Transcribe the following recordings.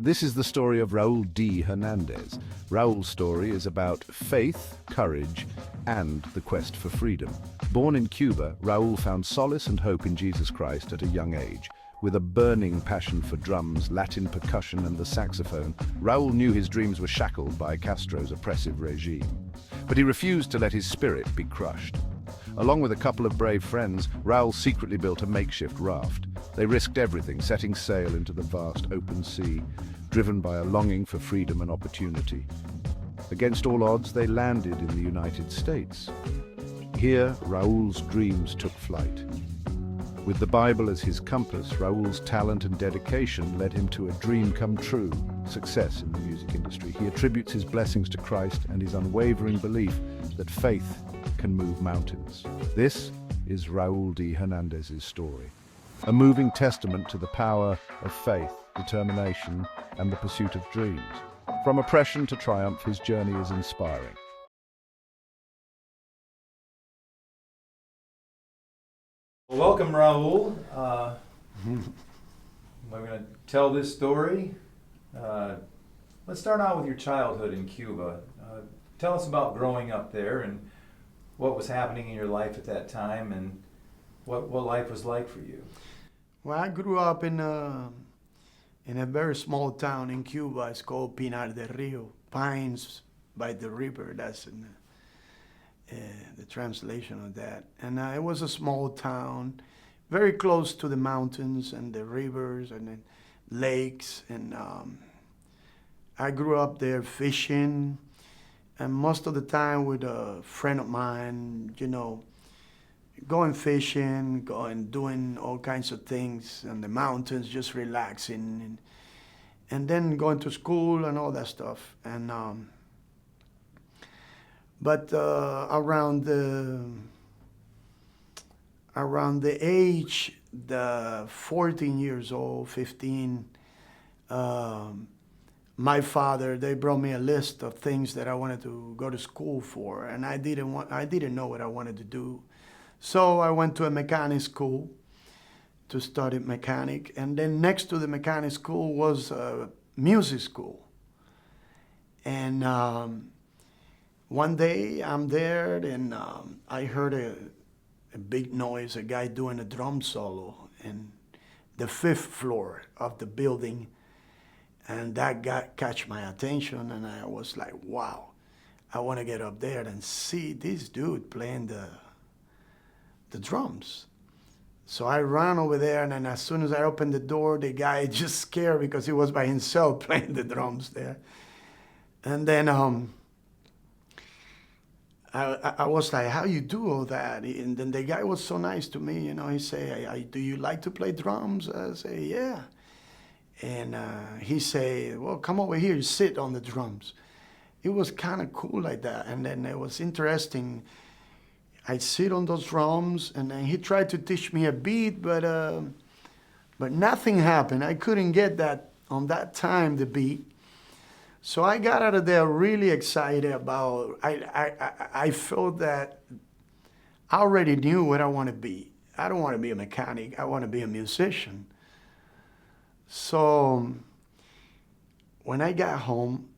This is the story of Raul D. Hernandez. Raul's story is about faith, courage, and the quest for freedom. Born in Cuba, Raul found solace and hope in Jesus Christ at a young age. With a burning passion for drums, Latin percussion, and the saxophone, Raul knew his dreams were shackled by Castro's oppressive regime. But he refused to let his spirit be crushed. Along with a couple of brave friends, Raul secretly built a makeshift raft. They risked everything, setting sail into the vast open sea, driven by a longing for freedom and opportunity. Against all odds, they landed in the United States. Here, Raul's dreams took flight. With the Bible as his compass, Raul's talent and dedication led him to a dream come true, success in the music industry. He attributes his blessings to Christ and his unwavering belief that faith can move mountains. This is Raul D. Hernandez's story, a moving testament to the power of faith, determination, and the pursuit of dreams. From oppression to triumph, his journey is inspiring. Well, welcome, Raul. We're going to tell this story. Let's start out with your childhood in Cuba. Tell us about growing up there and what was happening in your life at that time and what life was like for you. Well, I grew up in a very small town in Cuba. It's called Pinar del Rio, Pines by the river. That's in the translation of that. And it was a small town, very close to the mountains and the rivers and the lakes. And I grew up there fishing, and most of the time with a friend of mine, going fishing, doing all kinds of things in the mountains, just relaxing, and then going to school and all that stuff. And but around the age, 14 years old, 15, my father, they brought me a list of things that I wanted to go to school for, and I didn't know what I wanted to do. So I went to a mechanic school to study mechanic, and then next to the mechanic school was a music school. And one day I'm there, and I heard a big noise, a guy doing a drum solo in the 5th floor of the building, and that catch my attention, and I was like, wow, I want to get up there and see this dude playing the drums. So I ran over there, and then as soon as I opened the door, the guy just scared because he was by himself playing the drums there. And then I was like, how you do all that? And then the guy was so nice to me, he said, do you like to play drums? I say, yeah. And he said, well, come over here, sit on the drums. It was kind of cool like that. And then it was interesting. I sit on those drums, and then he tried to teach me a beat, but nothing happened. I couldn't get that on that time, the beat. So I got out of there really excited about, I felt that I already knew what I want to be. I don't want to be a mechanic. I want to be a musician. So when I got home,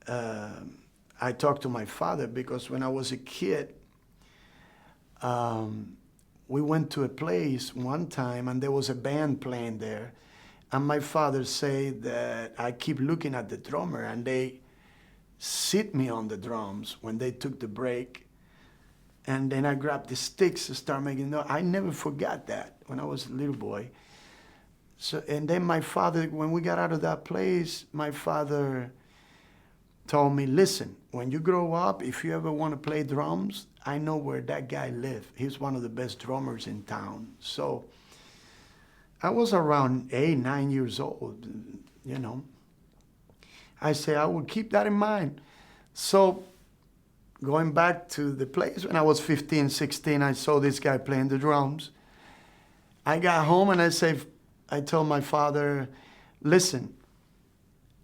I talked to my father because when I was a kid, we went to a place one time and there was a band playing there. And my father said that I keep looking at the drummer and they sit me on the drums when they took the break. And then I grabbed the sticks and started making noise. I never forgot that when I was a little boy. So, and then my father, when we got out of that place, my father told me, listen, when you grow up, if you ever want to play drums, I know where that guy lives. He's one of the best drummers in town. So I was around 8, 9 years old, I say, I will keep that in mind. So going back to the place, when I was 15, 16, I saw this guy playing the drums. I got home and I told my father, listen,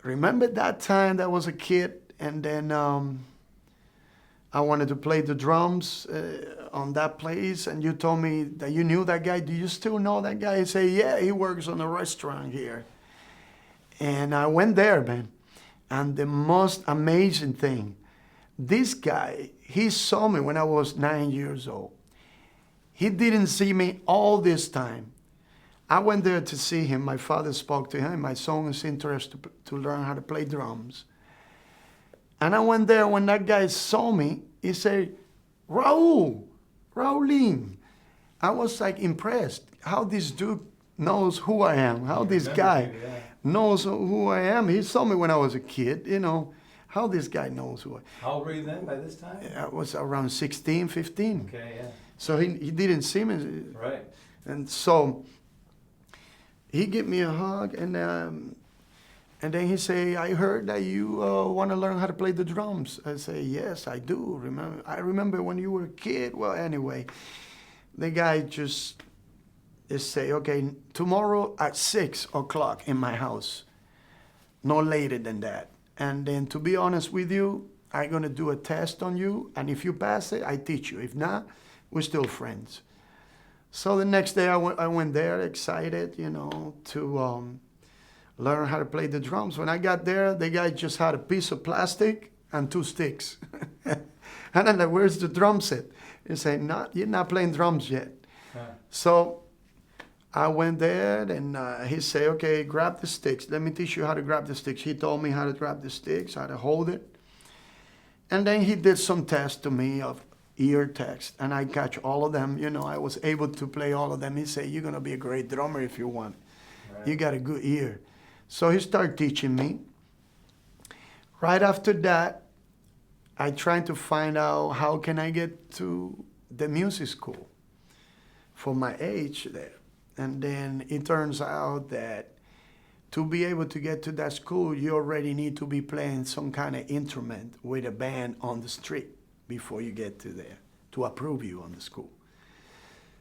remember that time that I was a kid and then I wanted to play the drums on that place, and you told me that you knew that guy. Do you still know that guy? He said, yeah, he works on a restaurant here. And I went there, man. And the most amazing thing, this guy, he saw me when I was 9 years old. He didn't see me all this time. I went there to see him. My father spoke to him. My son is interested to learn how to play drums. And I went there. When that guy saw me, he said, Raulín. I was like impressed how this dude knows who I am, how this guy knows who I am. He saw me when I was a kid, you know, how this guy knows who I am. How old were you then by this time? I was around 16, 15. Okay, yeah. So he didn't see me. Right. And so he gave me a hug, and then he say, I heard that you want to learn how to play the drums. I say, yes, I do. I remember when you were a kid. Well, anyway, the guy just say, okay, tomorrow at 6 o'clock in my house, no later than that. And then, to be honest with you, I'm going to do a test on you, and if you pass it, I teach you. If not, we're still friends. So the next day I went there excited, you know, to learn how to play the drums. When I got there, the guy just had a piece of plastic and 2 sticks. And I'm like, where's the drum set? He said, no, you're not playing drums yet. Huh. So I went there, and he said, okay, grab the sticks. Let me teach you how to grab the sticks. He told me how to grab the sticks, how to hold it. And then he did some tests to me of ear tests, and I catch all of them. You know, I was able to play all of them. He said, you're going to be a great drummer if you want. Right. You got a good ear. So he started teaching me. Right after that, I tried to find out how can I get to the music school for my age there. And then it turns out that to be able to get to that school, you already need to be playing some kind of instrument with a band on the street before you get to there, to approve you on the school.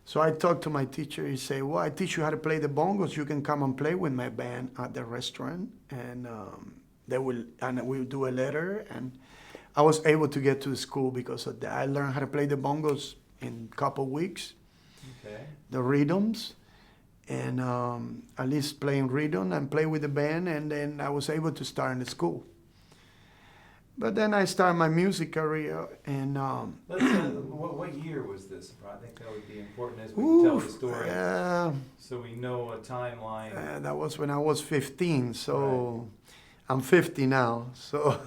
So I talked to my teacher. He said, well, I teach you how to play the bongos. You can come and play with my band at the restaurant, and we'll do a letter. And I was able to get to the school because of that. I learned how to play the bongos in a couple weeks, okay. The rhythms, and at least playing rhythm and play with the band, and then I was able to start in the school. But then I started my music career, and what year was this? I think that would be important as we tell the story, so we know a timeline. That was when I was 15, so right. I'm 50 now, so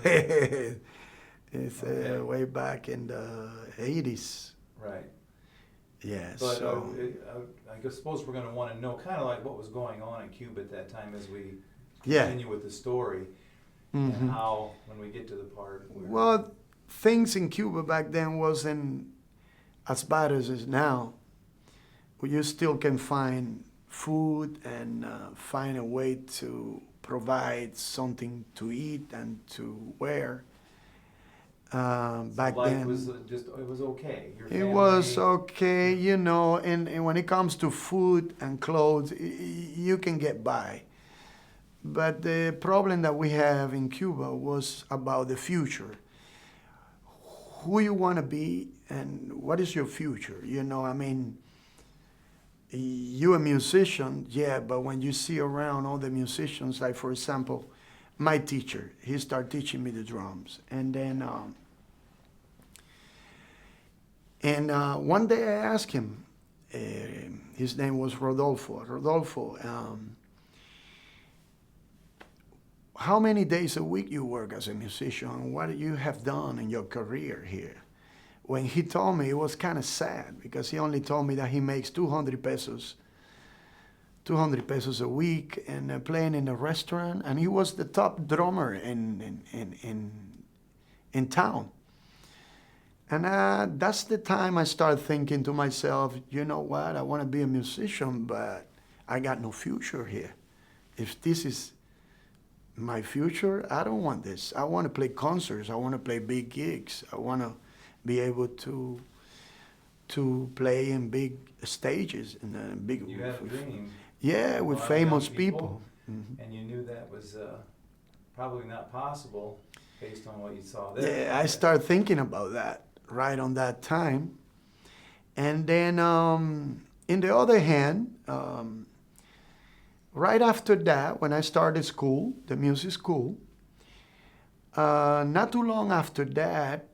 it's way back in the 80s. Right. Yeah. But so I suppose we're going to want to know kind of like what was going on in Cuba at that time as we continue with the story. Mm-hmm. And how, when we get to the part where... Well, things in Cuba back then wasn't as bad as it is now. You still can find food and find a way to provide something to eat and to wear. Back life then, it was okay. It was okay, you know, and when it comes to food and clothes, you can get by. But the problem that we have in Cuba was about the future. Who you want to be and what is your future? You know, I mean, you're a musician, yeah, but when you see around all the musicians, like for example, my teacher, he started teaching me the drums. And then, one day I asked him, his name was Rodolfo, how many days a week you work as a musician? What you have done in your career here? When he told me, it was kind of sad because he only told me that he makes 200 pesos a week and playing in a restaurant, and he was the top drummer in town. And that's the time I started thinking to myself, you know what? I want to be a musician, but I got no future here. If this is my future, I don't want this. I want to play concerts. I want to play big gigs. I want to be able to play in big stages and big. You had a dream. Yeah, with famous people. Mm-hmm. And you knew that was probably not possible based on what you saw there. Yeah, I started thinking about that right on that time. And then, in the other hand, right after that, when I started school, the music school, not too long after that,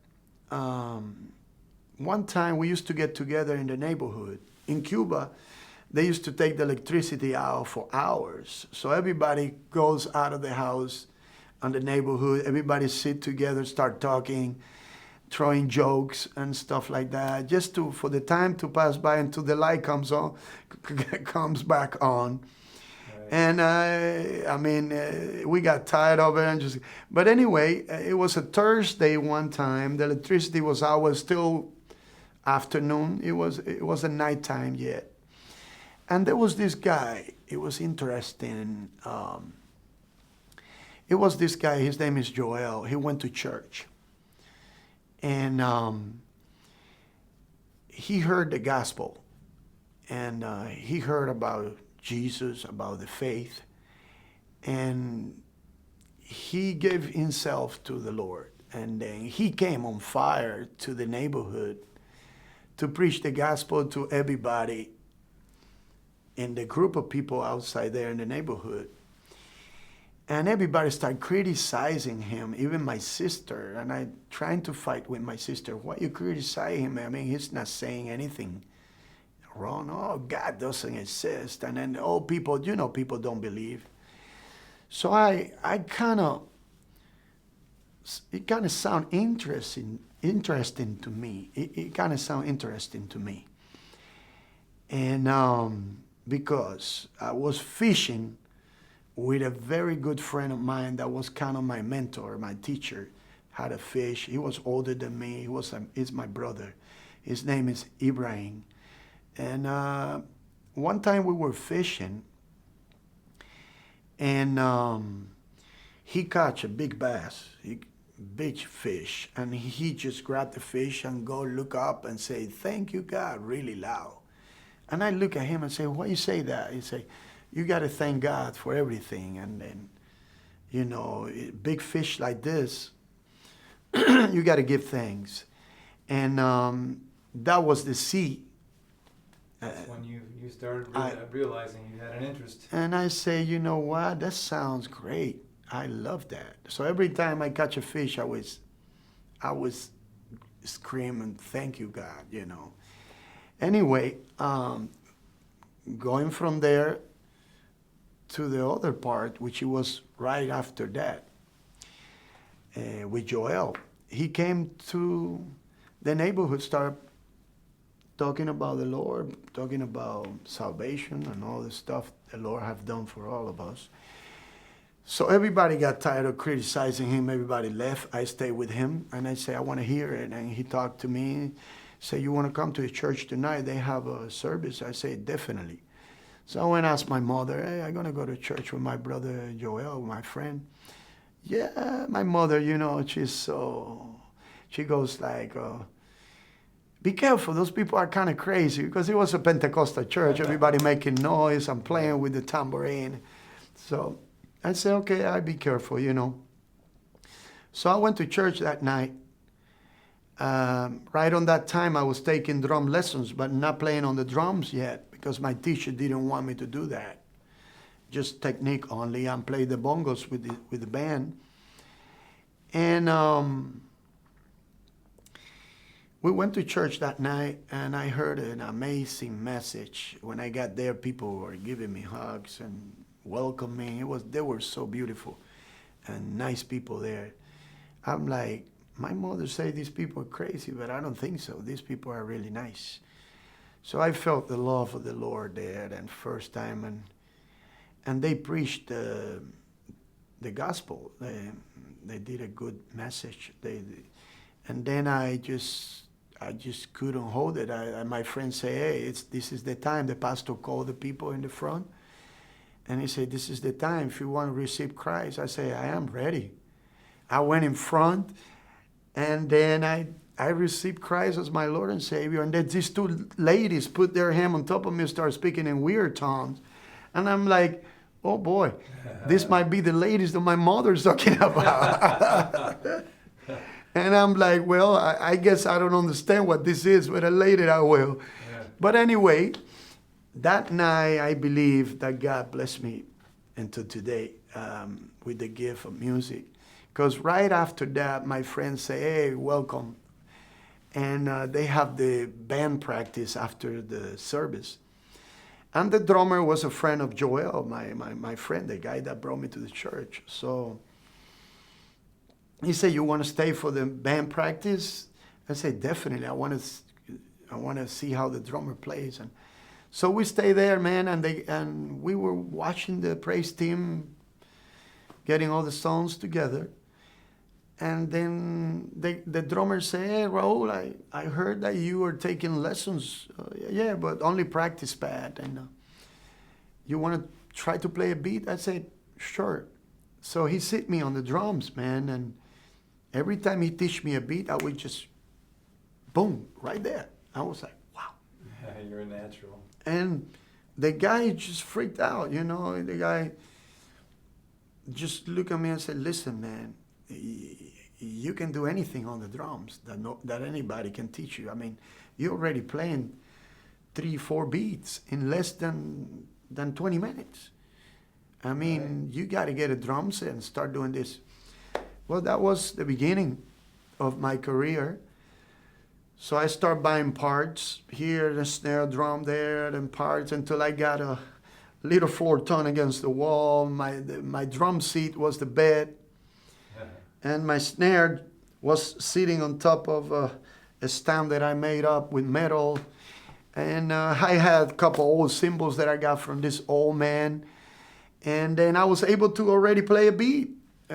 one time we used to get together in the neighborhood. In Cuba, they used to take the electricity out for hours. So everybody goes out of the house on the neighborhood. Everybody sit together, start talking, throwing jokes and stuff like that, just for the time to pass by until the light comes on, comes back on. Right. And we got tired of it and just. But anyway, it was a Thursday one time. The electricity was out. Was still afternoon. It was a nighttime yet. And there was this guy. It was interesting. It was this guy. His name is Joel. He went to church, and he heard the gospel, and he heard about Jesus, about the faith, and he gave himself to the Lord. And then he came on fire to the neighborhood to preach the gospel to everybody in the group of people outside there in the neighborhood. And everybody started criticizing him, even my sister. And I trying to fight with my sister. Why you criticize him? I mean, he's not saying anything wrong. Oh, God doesn't exist. And then, oh, people, people don't believe. So it kind of sound interesting to me. It kind of sound interesting to me. And because I was fishing with a very good friend of mine that was kind of my mentor, my teacher, how to fish. He was older than me. He's my brother. His name is Ibrahim. And one time we were fishing, and he caught a big bass, big fish, and he just grabbed the fish and go look up and say, "Thank you, God," really loud. And I look at him and say, "Why you say that?" He say, "You got to thank God for everything." And then, big fish like this, you got to give thanks. And that was the seed. That's when you started realizing you had an interest. And I say, you know what? That sounds great. I love that. So every time I catch a fish, I was screaming, "Thank you, God," Anyway, going from there to the other part, which was right after that, with Joel. He came to the neighborhood, started talking about the Lord, talking about salvation and all the stuff the Lord have done for all of us. So everybody got tired of criticizing him. Everybody left. I stayed with him, and I say, "I want to hear it." And he talked to me, say, "You want to come to the church tonight? They have a service." I say, "Definitely." So I went and asked my mother, "Hey, I'm going to go to church with my brother Joel, my friend." Yeah, my mother, she goes like, "Be careful, those people are kind of crazy," because it was a Pentecostal church, everybody making noise and playing with the tambourine. So I said, "Okay, I'll be careful, So I went to church that night. Right on that time, I was taking drum lessons, but not playing on the drums yet, because my teacher didn't want me to do that. Just technique only, and play the bongos with the band. And we went to church that night, and I heard an amazing message. When I got there, people were giving me hugs and welcoming me. They were so beautiful and nice people there. I'm like, my mother said these people are crazy, but I don't think so. These people are really nice. So I felt the love of the Lord there that first time, and they preached the gospel. They did a good message. And then I just couldn't hold it. My friend said, "Hey, this is the time." The pastor called the people in the front, and he said, "This is the time if you want to receive Christ." I say, "I am ready." I went in front, and then I received Christ as my Lord and Savior. And then these two ladies put their hand on top of me and start speaking in weird tongues. And I'm like, oh boy, this might be the ladies that my mother's talking about. And I'm like, well, I guess I don't understand what this is, but later I will. Yeah. But anyway, that night, I believe that God blessed me into today with the gift of music. Because right after that, my friends say, hey, welcome. And they have the band practice after the service. And the drummer was a friend of Joel, my friend, the guy that brought me to the church. So he said, you want to stay for the band practice? I said, definitely. I want to see how the drummer plays. And so we stay there, man, and we were watching the praise team getting all the songs together. And then the drummer said, hey, Raul, I heard that you were taking lessons. Yeah, but only practice pad. And you want to try to play a beat? I said, sure. So he sit me on the drums, man. And every time he teach me a beat, I would just, boom, right there. I was like, wow. You're a natural. And the guy just freaked out, you know. The guy just looked at me and said, listen, man, you can do anything on the drums that anybody can teach you. I mean, you're already playing 3-4 beats in less than 20 minutes. I mean, you got to get a drum set and start doing this. Well, that was the beginning of my career. So I start buying parts here, the snare drum there, and parts until I got a little floor tone against the wall. My drum seat was the bed. And my snare was sitting on top of a stand that I made up with metal. And I had a couple old cymbals that I got from this old man. And then I was able to already play a beat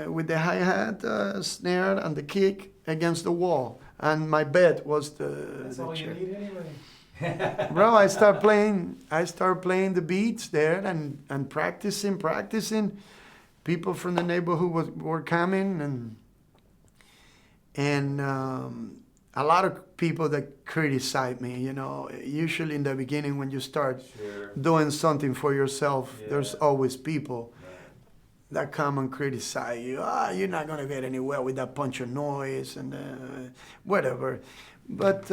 with the hi-hat, snare, and the kick against the wall. And my bed was That's the all chair. you need anyway. Bro, I start playing the beats there and practicing. People from the neighborhood were coming, and a lot of people that criticize me, you know. Usually in the beginning when you start doing something for yourself, there's always people that come and criticize you. You're not going to get anywhere with that bunch of noise and whatever. But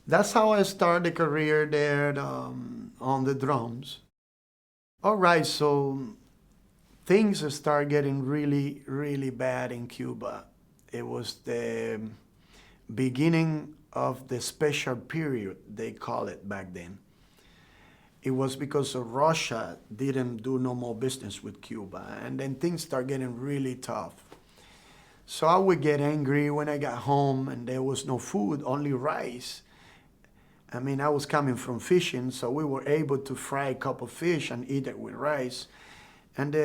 that's how I started the career there on the drums. All right, so things start getting really, really bad in Cuba. It was the beginning of the special period, they call it back then. It was because of Russia didn't do no more business with Cuba, and then things start getting really tough. So I would get angry when I got home and there was no food, only rice. I mean, I was coming from fishing, so we were able to fry a couple of fish and eat it with rice. And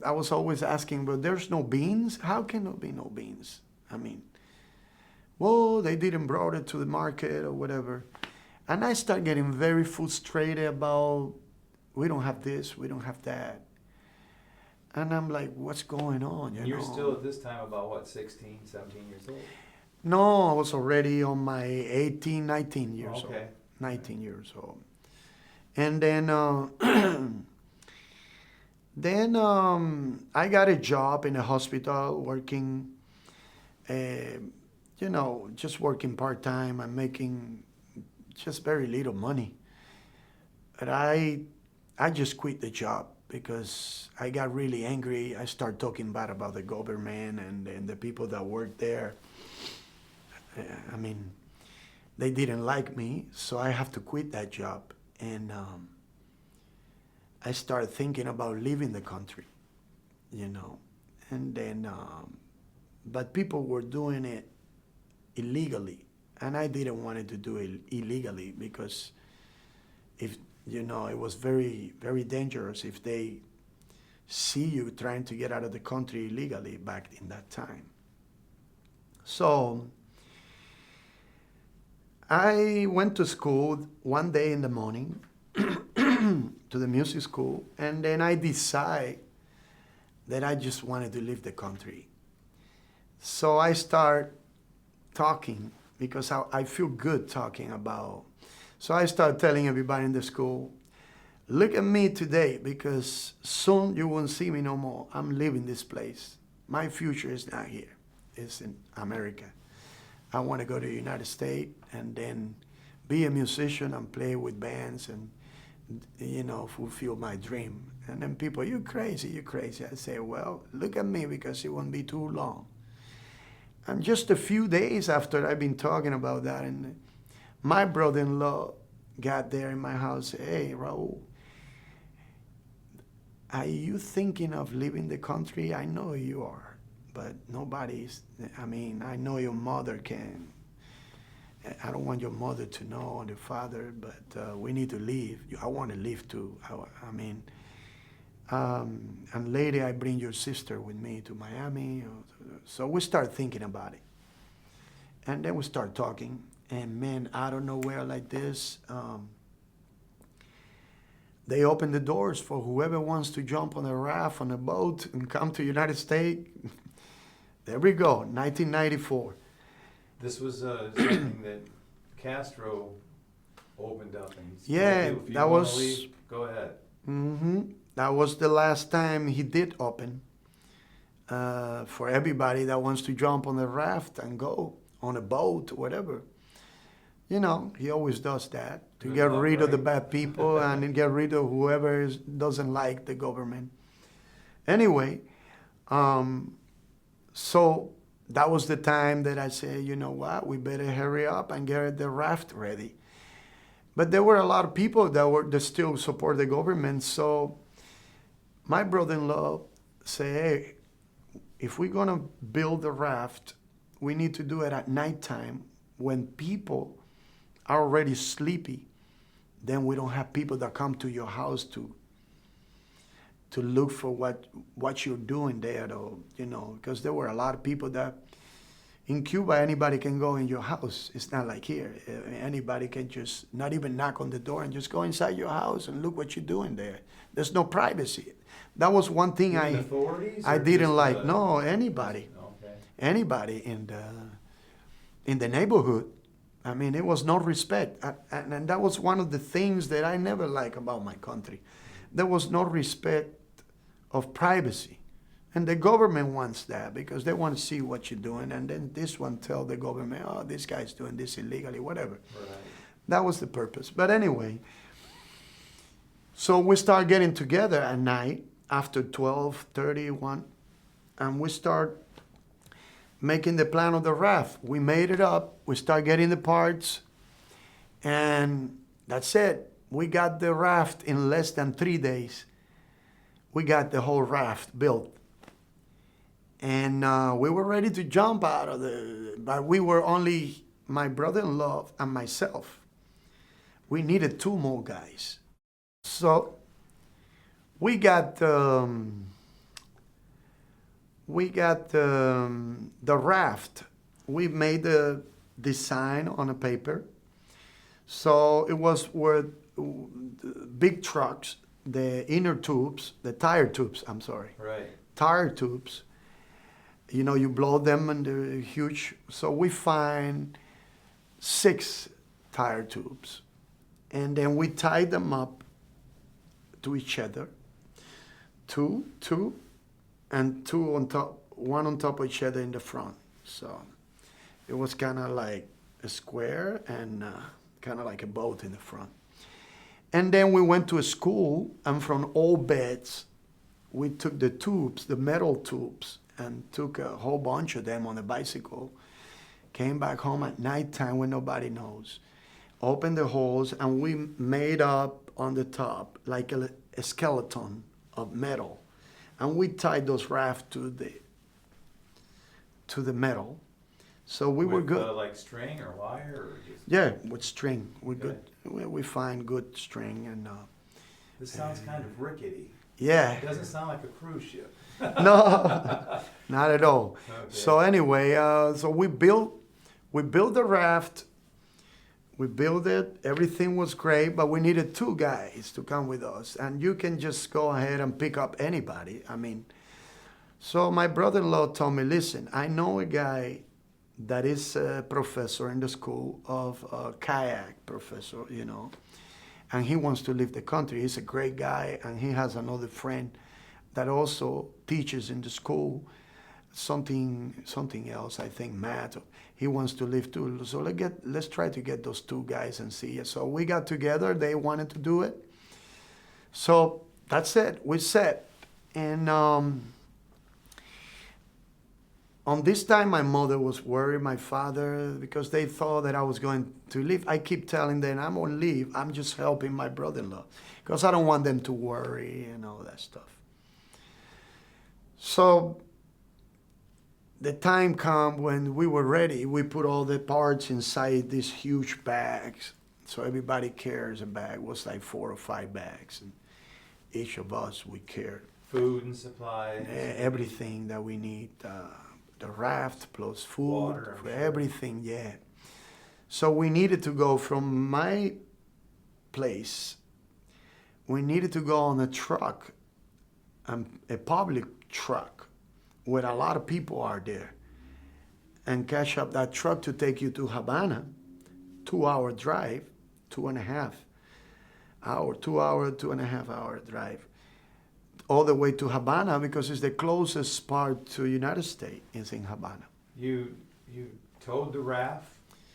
I was always asking, but there's no beans? How can there be no beans? I mean, well, they didn't brought it to the market or whatever. And I start getting very frustrated about, we don't have this, we don't have that. And I'm like, what's going on? You're still at this time about what, 16, 17 years old? No, I was already on my 18, 19 years old. Okay. 19 years old. And then, I got a job in a hospital working, just working part-time and making just very little money. But I just quit the job because I got really angry. I started talking bad about the government and the people that work there. I mean, they didn't like me, so I have to quit that job. And I started thinking about leaving the country, you know. And then, but people were doing it illegally. And I didn't want to do it illegally because it was very, very dangerous if they see you trying to get out of the country illegally back in that time. So I went to school one day in the morning to the music school, and then I decided that I just wanted to leave the country. So I start talking because I feel good talking about. So I started telling everybody in the school, look at me today because soon you won't see me no more. I'm leaving this place. My future is not here. It's in America. I want to go to the United States and then be a musician and play with bands and fulfill my dream. And then people, you crazy, you crazy. I say, well, look at me, because it won't be too long. And just a few days after I've been talking about that, and my brother-in-law got there in my house. Hey, Raul, are you thinking of leaving the country? I know you are, but nobody's, I know your mother can. I don't want your mother to know, or the father, but we need to leave. I want to leave too. And later I bring your sister with me to Miami. So we start thinking about it. And then we start talking. And man, out of nowhere like this, they open the doors for whoever wants to jump on a raft, on a boat, and come to United States. There we go, 1994. This was something that Castro opened up. And Yeah, if you that wanna was. leave, go ahead. That was the last time he did open for everybody that wants to jump on a raft and go on a boat, whatever. He always does that to Good get luck, rid of the right? bad people and get rid of whoever doesn't like the government. Anyway, so that was the time that I said, you know what, we better hurry up and get the raft ready. But there were a lot of people that still support the government. So my brother-in-law said, hey, if we're going to build a raft, we need to do it at nighttime when people are already sleepy. Then we don't have people that come to your house to look for what you're doing there, though, because there were a lot of people that in Cuba, anybody can go in your house. It's not like here. Anybody can just not even knock on the door and just go inside your house and look what you're doing there. There's no privacy. That was one thing Even authorities, I or didn't just, like. No, anybody. Okay. Anybody in the neighborhood. It was no respect. And that was one of the things that I never liked about my country. There was no respect of privacy. And the government wants that because they want to see what you're doing. And then this one tell the government, oh, this guy's doing this illegally, whatever. Right. That was the purpose. But anyway, so we start getting together at night after 12:31, and we start making the plan of the raft. We made it up. We start getting the parts. And that's it. We got the raft in less than 3 days. We got the whole raft built. And we were ready to jump out of but we were only my brother-in-law and myself. We needed 2 more guys. So we got the raft. We made the design on a paper. So it was where big trucks, the inner tubes, the tire tubes, Right. tire tubes, you blow them and they're huge. So we find 6 tire tubes. And then we tie them up to each other. 2, and 2 on top, 1 on top of each other in the front. So it was kind of like a square and kind of like a boat in the front. And then we went to a school, and from old beds, we took the tubes, the metal tubes, and took a whole bunch of them on a bicycle. Came back home at nighttime when nobody knows. Opened the holes, and we made up on the top like a skeleton of metal. And we tied those rafts to the metal. So we were good. Like string or wire, or just? Yeah, with string. We Okay. good. We find good string and. This sounds kind of rickety. Yeah. It doesn't sound like a cruise ship. No, not at all. Okay. So anyway, so we built the raft. We built it. Everything was great, but we needed 2 guys to come with us. And you can just go ahead and pick up anybody. So my brother-in-law told me, listen, I know a guy that is a professor in the school of kayak professor, and he wants to leave the country. He's a great guy, and he has another friend that also teaches in the school something else, I think math. He wants to leave too. So let's try to get those 2 guys and see. So we got together. They wanted to do it. So that's it. We set. And on this time, my mother was worried, my father, because they thought that I was going to leave. I keep telling them, I'm going to leave. I'm just helping my brother-in-law because I don't want them to worry and all that stuff. So the time come when we were ready. We put all the parts inside these huge bags. So everybody carries a bag. It was like 4 or 5 bags. And each of us, we carried Food and supplies. everything that we need. The raft plus food, Water, for sure. everything, yeah. So we needed to go from my place. We needed to go on a truck, a public truck, where a lot of people are there, and catch up that truck to take you to Havana, 2-hour drive, 2.5 hour, 2-hour, 2.5-hour drive, all the way to Havana because it's the closest part to United States is in Havana. You towed the raft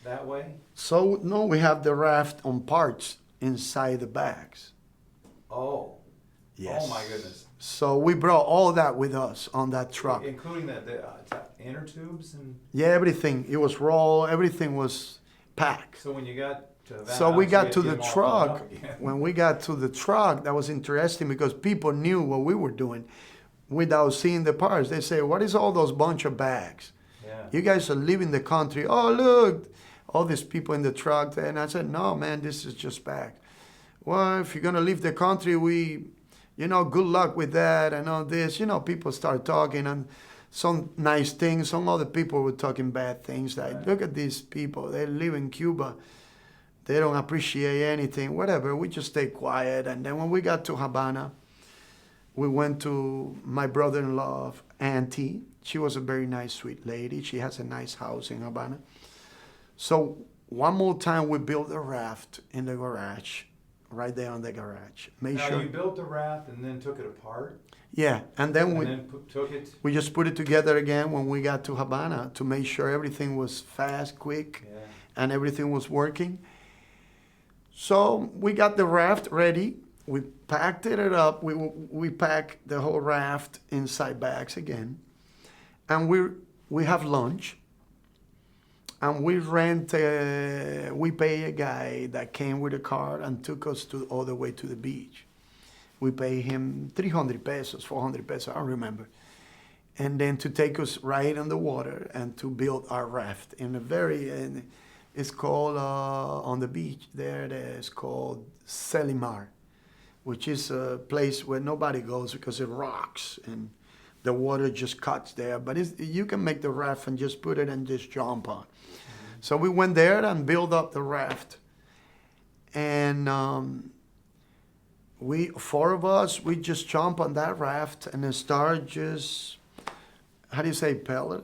that way? So no, we have the raft on parts inside the bags. Oh. Yes. Oh my goodness. So we brought all that with us on that truck. Including the inner tubes and. Yeah, everything. It was raw. Everything was packed. So when you got to Havana, So we you got had to get the them all truck. done up again. When we got to the truck, that was interesting because people knew what we were doing without seeing the parts. They say, "What is all those bunch of bags? Yeah. You guys are leaving the country. Oh, look, all these people in the truck." And I said, "No, man, this is just bags." Well, if you're gonna leave the country, good luck with that and all this. People start talking and some nice things. Some other people were talking bad things. Like, Right. look at these people. They live in Cuba. They don't appreciate anything. Whatever. We just stay quiet. And then when we got to Havana, we went to my brother-in-law, auntie. She was a very nice, sweet lady. She has a nice house in Havana. So one more time, we built a raft in the garage, right there on the garage. Made Now sure. you built the raft and then took it apart, Yeah, and then and then took it. we just put it together again when we got to Havana to make sure everything was fast, quick, Yeah. and everything was working. So we got the raft ready. We packed it up. We packed the whole raft inside bags again, and we have lunch. And we pay a guy that came with a car and took us all the way to the beach. We pay him 300 pesos, 400 pesos, I don't remember. And then to take us right on the water and to build our raft it's called, on the beach there, it's called Selimar, which is a place where nobody goes because it rocks and the water just cuts there. But you can make the raft and just put it and just jump on. So we went there and built up the raft. And 4 of us, we just jump on that raft and then start just, how do you say, pedal?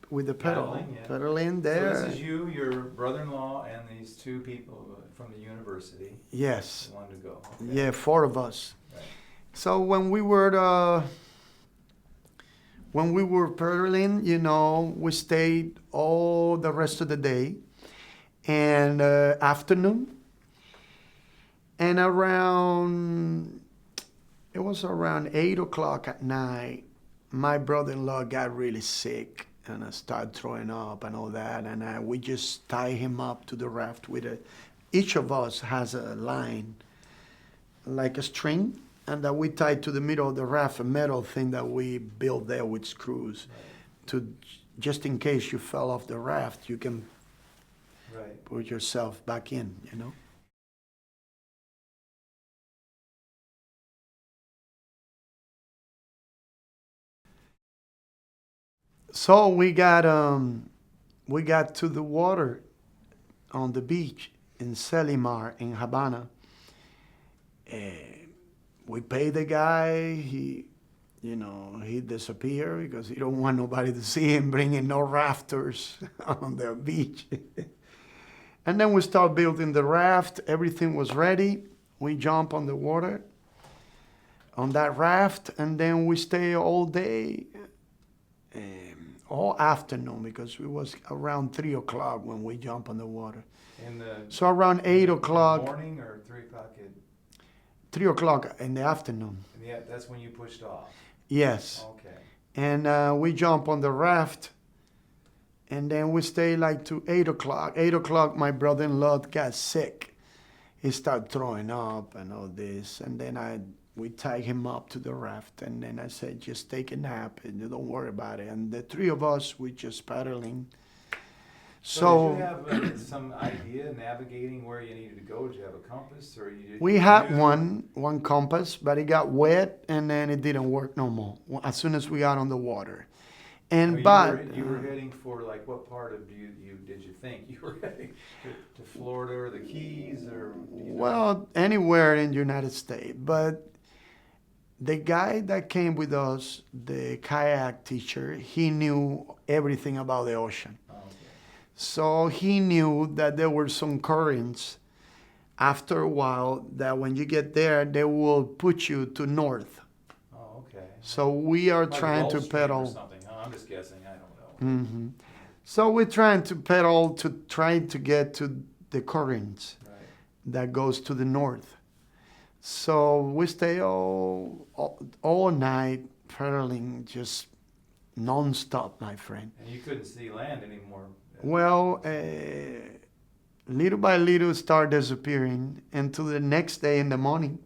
With the pedal. Pedaling, yeah. Pedaling So there. this is you, your brother-in-law, and these 2 people from the university Yes. that wanted to go. Okay. Yeah, 4 of us. Right. So when we were pedaling, we stayed all the rest of the day and afternoon. And it was around 8 o'clock at night, my brother-in-law got really sick and I started throwing up and all that. And we just tie him up to the raft each of us has a line, like a string, and that we tied to the middle of the raft, a metal thing that we built there with screws. Right. Just in case you fell off the raft, you can Right. put yourself back in. So we got to the water on the beach in Selimar in Havana. We paid the guy. He disappeared because he don't want nobody to see him bringing no rafters on the beach. And then we start building the raft. Everything was ready. We jump on the water on that raft, and then we stay all day, all afternoon, because it was around 3 o'clock when we jump on the water. In the So around 8 o'clock, morning or 3 o'clock at 3 o'clock in the afternoon. And yeah, that's when you pushed off. Yes. Okay. And we jump on the raft, and then we stay like to 8 o'clock. 8 o'clock, my brother-in-law got sick. He started throwing up and all this, and then we tied him up to the raft, and then I said, just take a nap and don't worry about it. And the three of us, we just paddling. So did you have some idea navigating where you needed to go? Did you have a compass, or we had one compass, but it got wet, and then it didn't work no more as soon as we got on the water. And you were heading for, like, what part of did you think you were heading to Florida or the Keys, or well, anywhere in the United States. But the guy that came with us, the kayak teacher, he knew everything about the ocean. Oh, okay. So he knew that there were some currents after a while that when you get there, they will put you to north. Oh, okay. So we are Like trying to Gulf Stream or pedal. something, huh? I'm just guessing. I don't know. Hmm. So we're trying to pedal to try to get to the currents Right. that goes to the north. So we stay all night pedaling, just non-stop, my friend. And you couldn't see land anymore. Well, little by little start disappearing until the next day in the morning.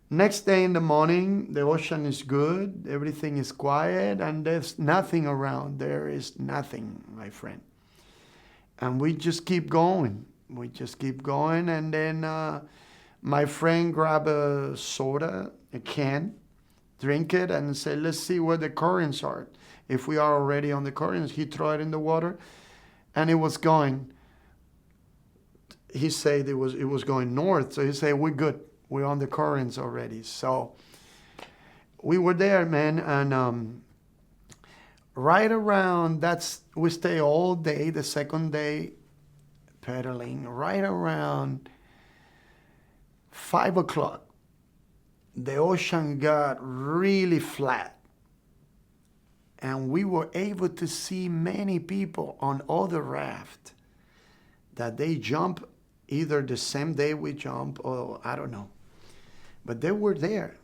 Next day in the morning, the ocean is good, everything is quiet, and there's nothing around. There is nothing, my friend. And we just keep going. We just keep going, and then my friend grabbed a soda, a can, drink it, and said, let's see where the currents are. If we are already on the currents, he threw it in the water, and it was going. He said it was going north, so he said, we're good. We're on the currents already. So we were there, man, and right around, we stay all day, the second day pedaling, right around 5 o'clock, the ocean got really flat. And we were able to see many people on other raft that they jump either the same day we jump, or I don't know. But they were there.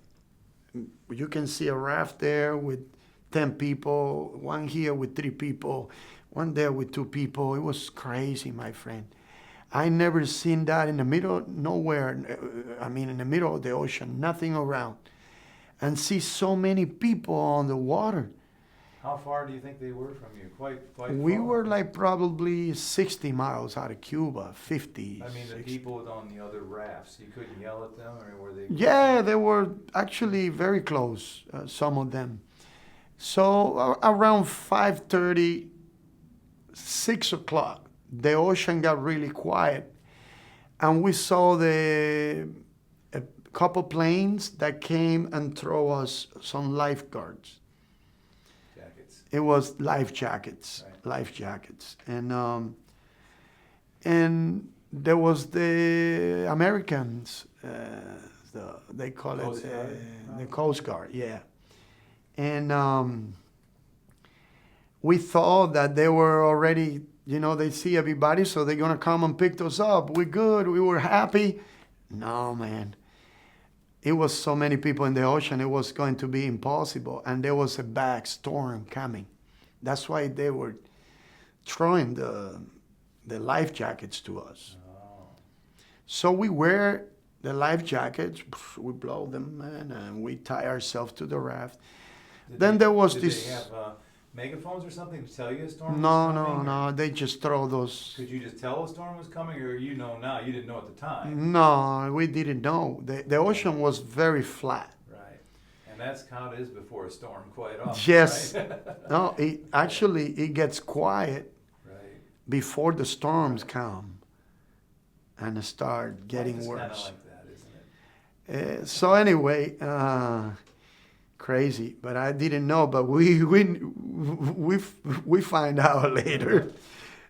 You can see a raft there with 10 people, one here with 3 people, one there with 2 people. It was crazy, my friend. I never seen that in the middle, nowhere, in the middle of the ocean, nothing around. And see so many people on the water. How far do you think they were from you? Quite We far. were like probably 60 miles out of Cuba, 50. I mean, the 60. people on the other rafts, you couldn't yell at them, or were they? Yeah, they were actually very close, some of them. So around 5:30, 6 o'clock, the ocean got really quiet. And we saw a couple planes that came and threw us some lifeguards. Jackets. It was life jackets, Right. life jackets. And there was the Americans, they call Coast it Guard? the Coast Guard, yeah. And we thought that they were already, they see everybody, so they're going to come and pick us up. We're good, we were happy. No, man. It was so many people in the ocean, it was going to be impossible. And there was a bad storm coming. That's why they were throwing the life jackets to us. Oh. So we wear the life jackets, we blow them, man, and we tie ourselves to the raft. Then there was did this. They have megaphones or something to tell you a storm No, was no, coming? no. They just throw those. Could you just tell a storm was coming, or you know now? You didn't know at the time. No, we didn't know. The ocean was very flat. Right. And that's how it is before a storm, quite often. Yes. Right? No, it gets quiet Right. before the storms come and start getting Life is worse. kind of like that, isn't it? So anyway, crazy, but I didn't know. But we find out later,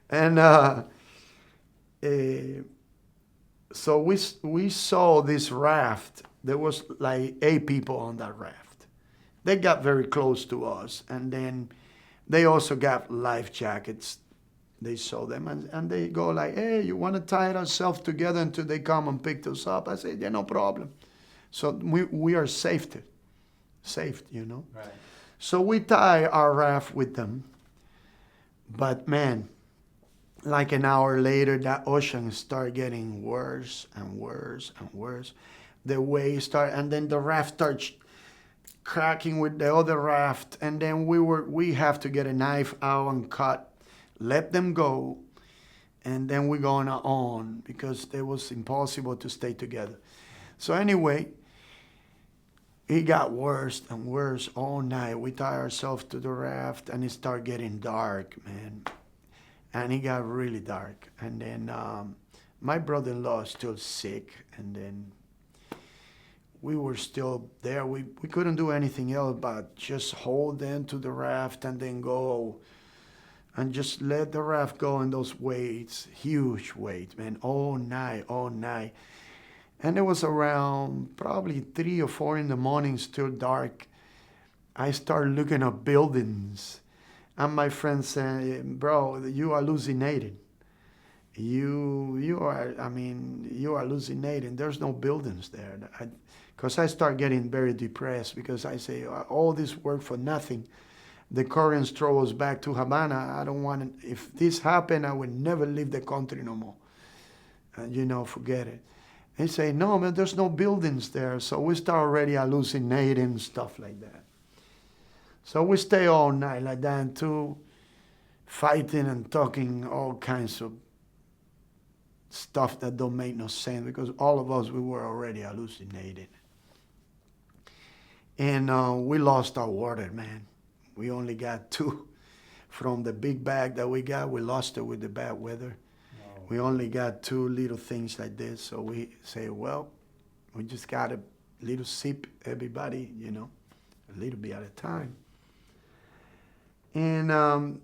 and so we saw this raft. There was like 8 people on that raft. They got very close to us, and then they also got life jackets. They saw them, and they go like, hey, you want to tie ourselves together until they come and pick us up? I said, yeah, no problem. So we are saved, you know. Right. So we tie our raft with them. But man, like an hour later, that ocean started getting worse and worse and worse. The waves start, and then the raft starts cracking with the other raft, and then we have to get a knife out and cut, let them go, and then we're going on because it was impossible to stay together. So anyway, it got worse and worse all night. We tied ourselves to the raft, and it started getting dark, man. And it got really dark. And then my brother-in-law is still sick, and then we were still there. We couldn't do anything else but just hold them to the raft and then go and just let the raft go in those waves, huge waves, man, all night, all night. And it was around probably 3 or 4 in the morning, still dark. I started looking at buildings. And my friend said, bro, you are hallucinating. You are hallucinating. There's no buildings there. Because I start getting very depressed because I say, all this work for nothing. The currents throw us back to Havana. I don't want to, if this happened, I would never leave the country no more. Forget it. They say, no, man, there's no buildings there. So we start already hallucinating, stuff like that. So we stay all night like that, and too, fighting and talking all kinds of stuff that don't make no sense because all of us, we were already hallucinating. And we lost our water, man. We only got 2 from the big bag that we got. We lost it with the bad weather. No. We only got 2 little things like this. So we say, well, we just got a little sip, everybody, a little bit at a time. And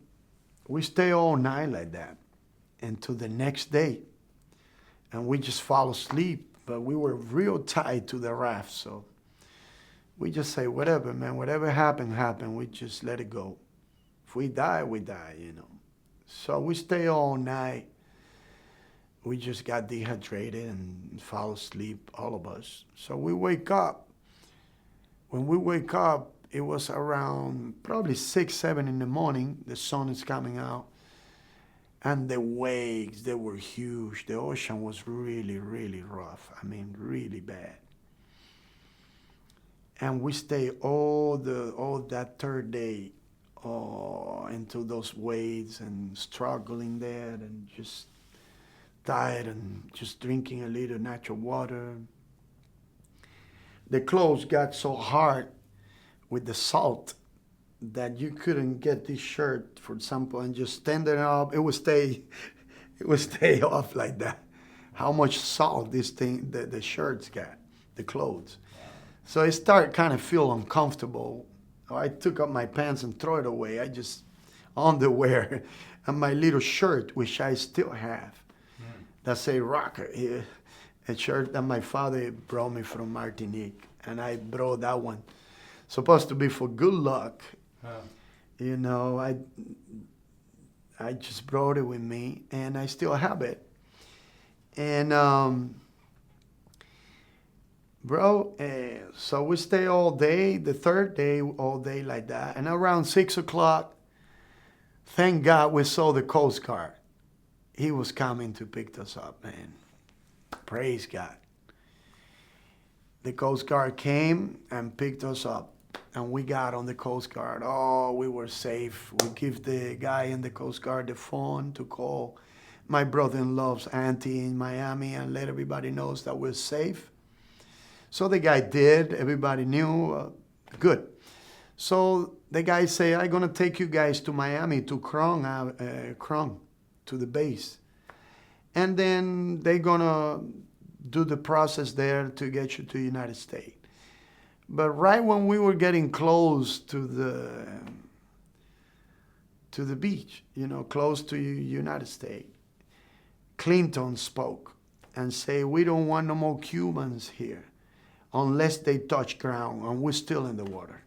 we stay all night like that until the next day. And we just fall asleep, but we were real tied to the raft. So we just say, whatever, man, whatever happened. We just let it go. If we die, we die, So we stay all night. We just got dehydrated and fall asleep, all of us. So we wake up. When we wake up, it was around probably 6, 7 in the morning. The sun is coming out. And the waves, they were huge. The ocean was really, really rough. I mean, really bad. And we stayed all that third day into those waves and struggling there and just tired and just drinking a little natural water. The clothes got so hard with the salt that you couldn't get this shirt, for example, and just stand it up. It would stay off like that. How much salt the shirts got, the clothes. Wow. So it started kind of feel uncomfortable. I took up my pants and throw it away. I just underwear and my little shirt, which I still have. That say rocker here, a shirt that my father brought me from Martinique, and I brought that one. Supposed to be for good luck. Huh. I just brought it with me, and I still have it. And so we stay all day, the third day, all day like that. And around 6 o'clock, thank God we saw the Coast Guard. He was coming to pick us up, man. Praise God. The Coast Guard came and picked us up. And we got on the Coast Guard. Oh, we were safe. We give the guy in the Coast Guard the phone to call my brother-in-law's auntie in Miami and let everybody know that we're safe. So the guy did. Everybody knew. Good. So the guy say, I'm going to take you guys to Miami, to Krung, to the base. And then they're going to do the process there to get you to the United States. But right when we were getting close to the beach, close to United States, Clinton spoke and say, we don't want no more Cubans here unless they touch ground, and we're still in the water.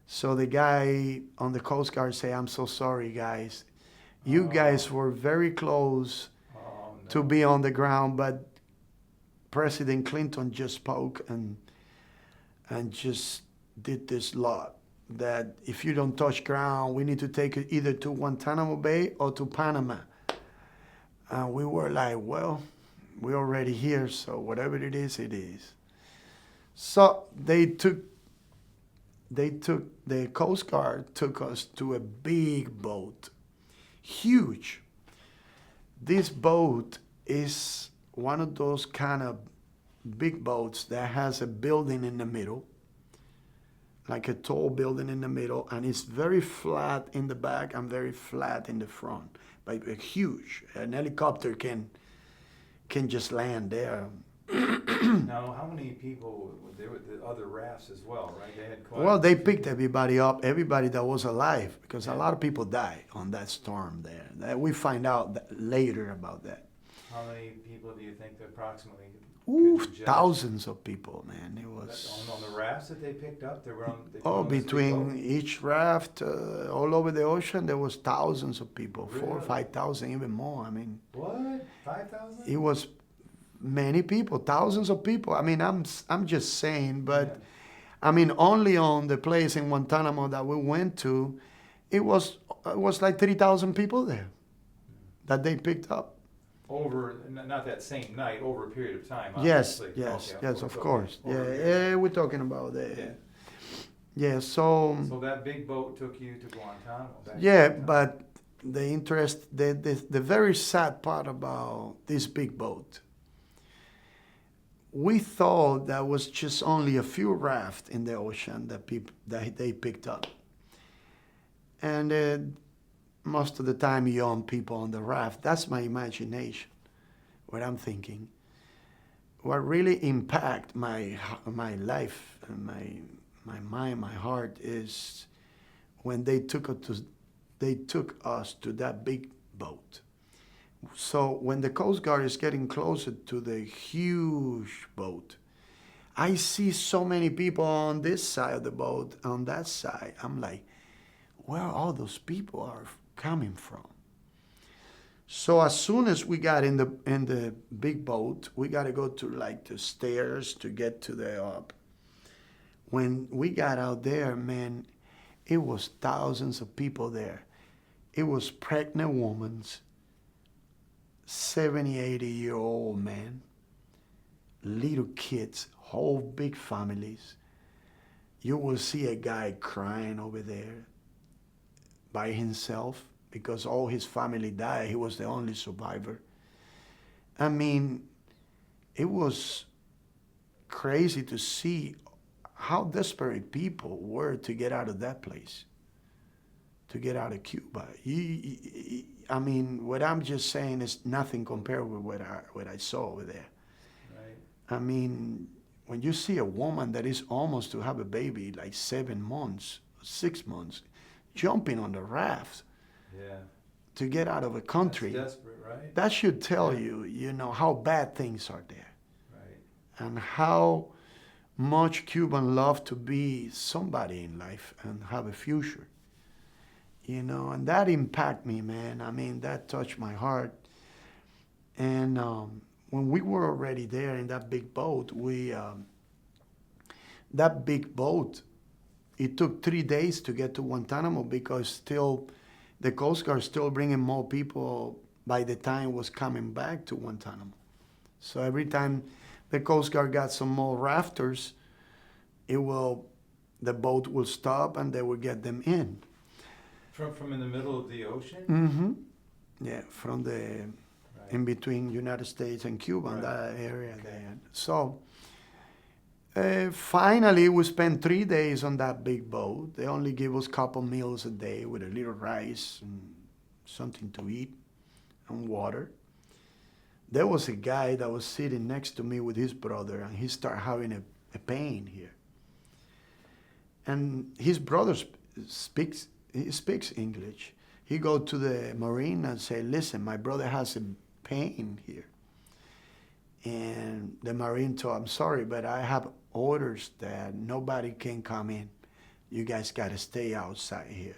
So the guy on the Coast Guard say, I'm so sorry, guys. You guys were very close to be on the ground, but President Clinton just spoke and just did this law that if you don't touch ground, we need to take it either to Guantanamo Bay or to Panama. And we were like, well, we're already here, so whatever it is, it is. So the Coast Guard took us to a big boat, huge. This boat is one of those kind of big boats that has a building in the middle, like a tall building in the middle, and it's very flat in the back and very flat in the front. But huge. An helicopter can just land there. Now, how many people, there were the other rafts as well, right? They had quite Well, they picked everybody up, everybody that was alive, because Yeah. a lot of people died on that storm there. We find out later about that. How many people do you think approximately? Ooh, could you judge? thousands of people, man. It On was the rafts that they picked up, they were on. They put on this big between boat? each raft, all over the ocean, there was thousands of people, 4,000 or Really? 5,000, even more. I mean, What? 5,000? it was many people, thousands of people. I mean, I'm just saying, but Yeah. I mean, only on the place in Guantanamo that we went to, it was like 3,000 people there that they picked up. Over, not that same night, over a period of time, Yes, obviously. yes, Okay, yes, of okay. course. Over a Yeah, period. yeah, we're talking about Yeah. that. Yeah, so So that big boat took you to Guantanamo? back to yeah, Guantanamo. but the very sad part about this big boat, we thought that was just only a few rafts in the ocean that they picked up, and most of the time young people on the raft. That's my imagination, what I'm thinking. What really impact my life and my mind, my heart is when they took us to that big boat. So when the Coast Guard is getting closer to the huge boat, I see so many people on this side of the boat, on that side. I'm like, where all those people are coming from? So as soon as we got in the big boat, we got to go to like the stairs to get to the up. When we got out there, man, it was thousands of people there. It was pregnant women, 70, 80-year-old men, little kids, whole big families. You will see a guy crying over there by himself because all his family died. He was the only survivor. I mean, it was crazy to see how desperate people were to get out of that place, to get out of Cuba. I mean, what I'm just saying is nothing compared with what I saw over there. Right. I mean, when you see a woman that is almost to have a baby, like 7 months, 6 months, jumping on the raft Yeah. to get out of a country, That's desperate, right? that should tell Yeah. you know, how bad things are there Right. and how much Cuban love to be somebody in life and have a future. You know, and that impacted me, man. I mean, that touched my heart. And when we were already there in that big boat, that big boat, it took 3 days to get to Guantanamo because still the Coast Guard still bringing more people by the time it was coming back to Guantanamo. So every time the Coast Guard got some more rafters, the boat will stop and they will get them in. From in the middle of the ocean? Mm-hmm. Yeah, from Right. in between United States and Cuba, Right. that area Okay. there. So finally, we spent 3 days on that big boat. They only give us a couple meals a day with a little rice and something to eat and water. There was a guy that was sitting next to me with his brother, and he started having a pain here. And his brother speaks English. He go to the Marine and say, listen, my brother has a pain here. And the Marine told him, I'm sorry, but I have orders that nobody can come in. You guys got to stay outside here.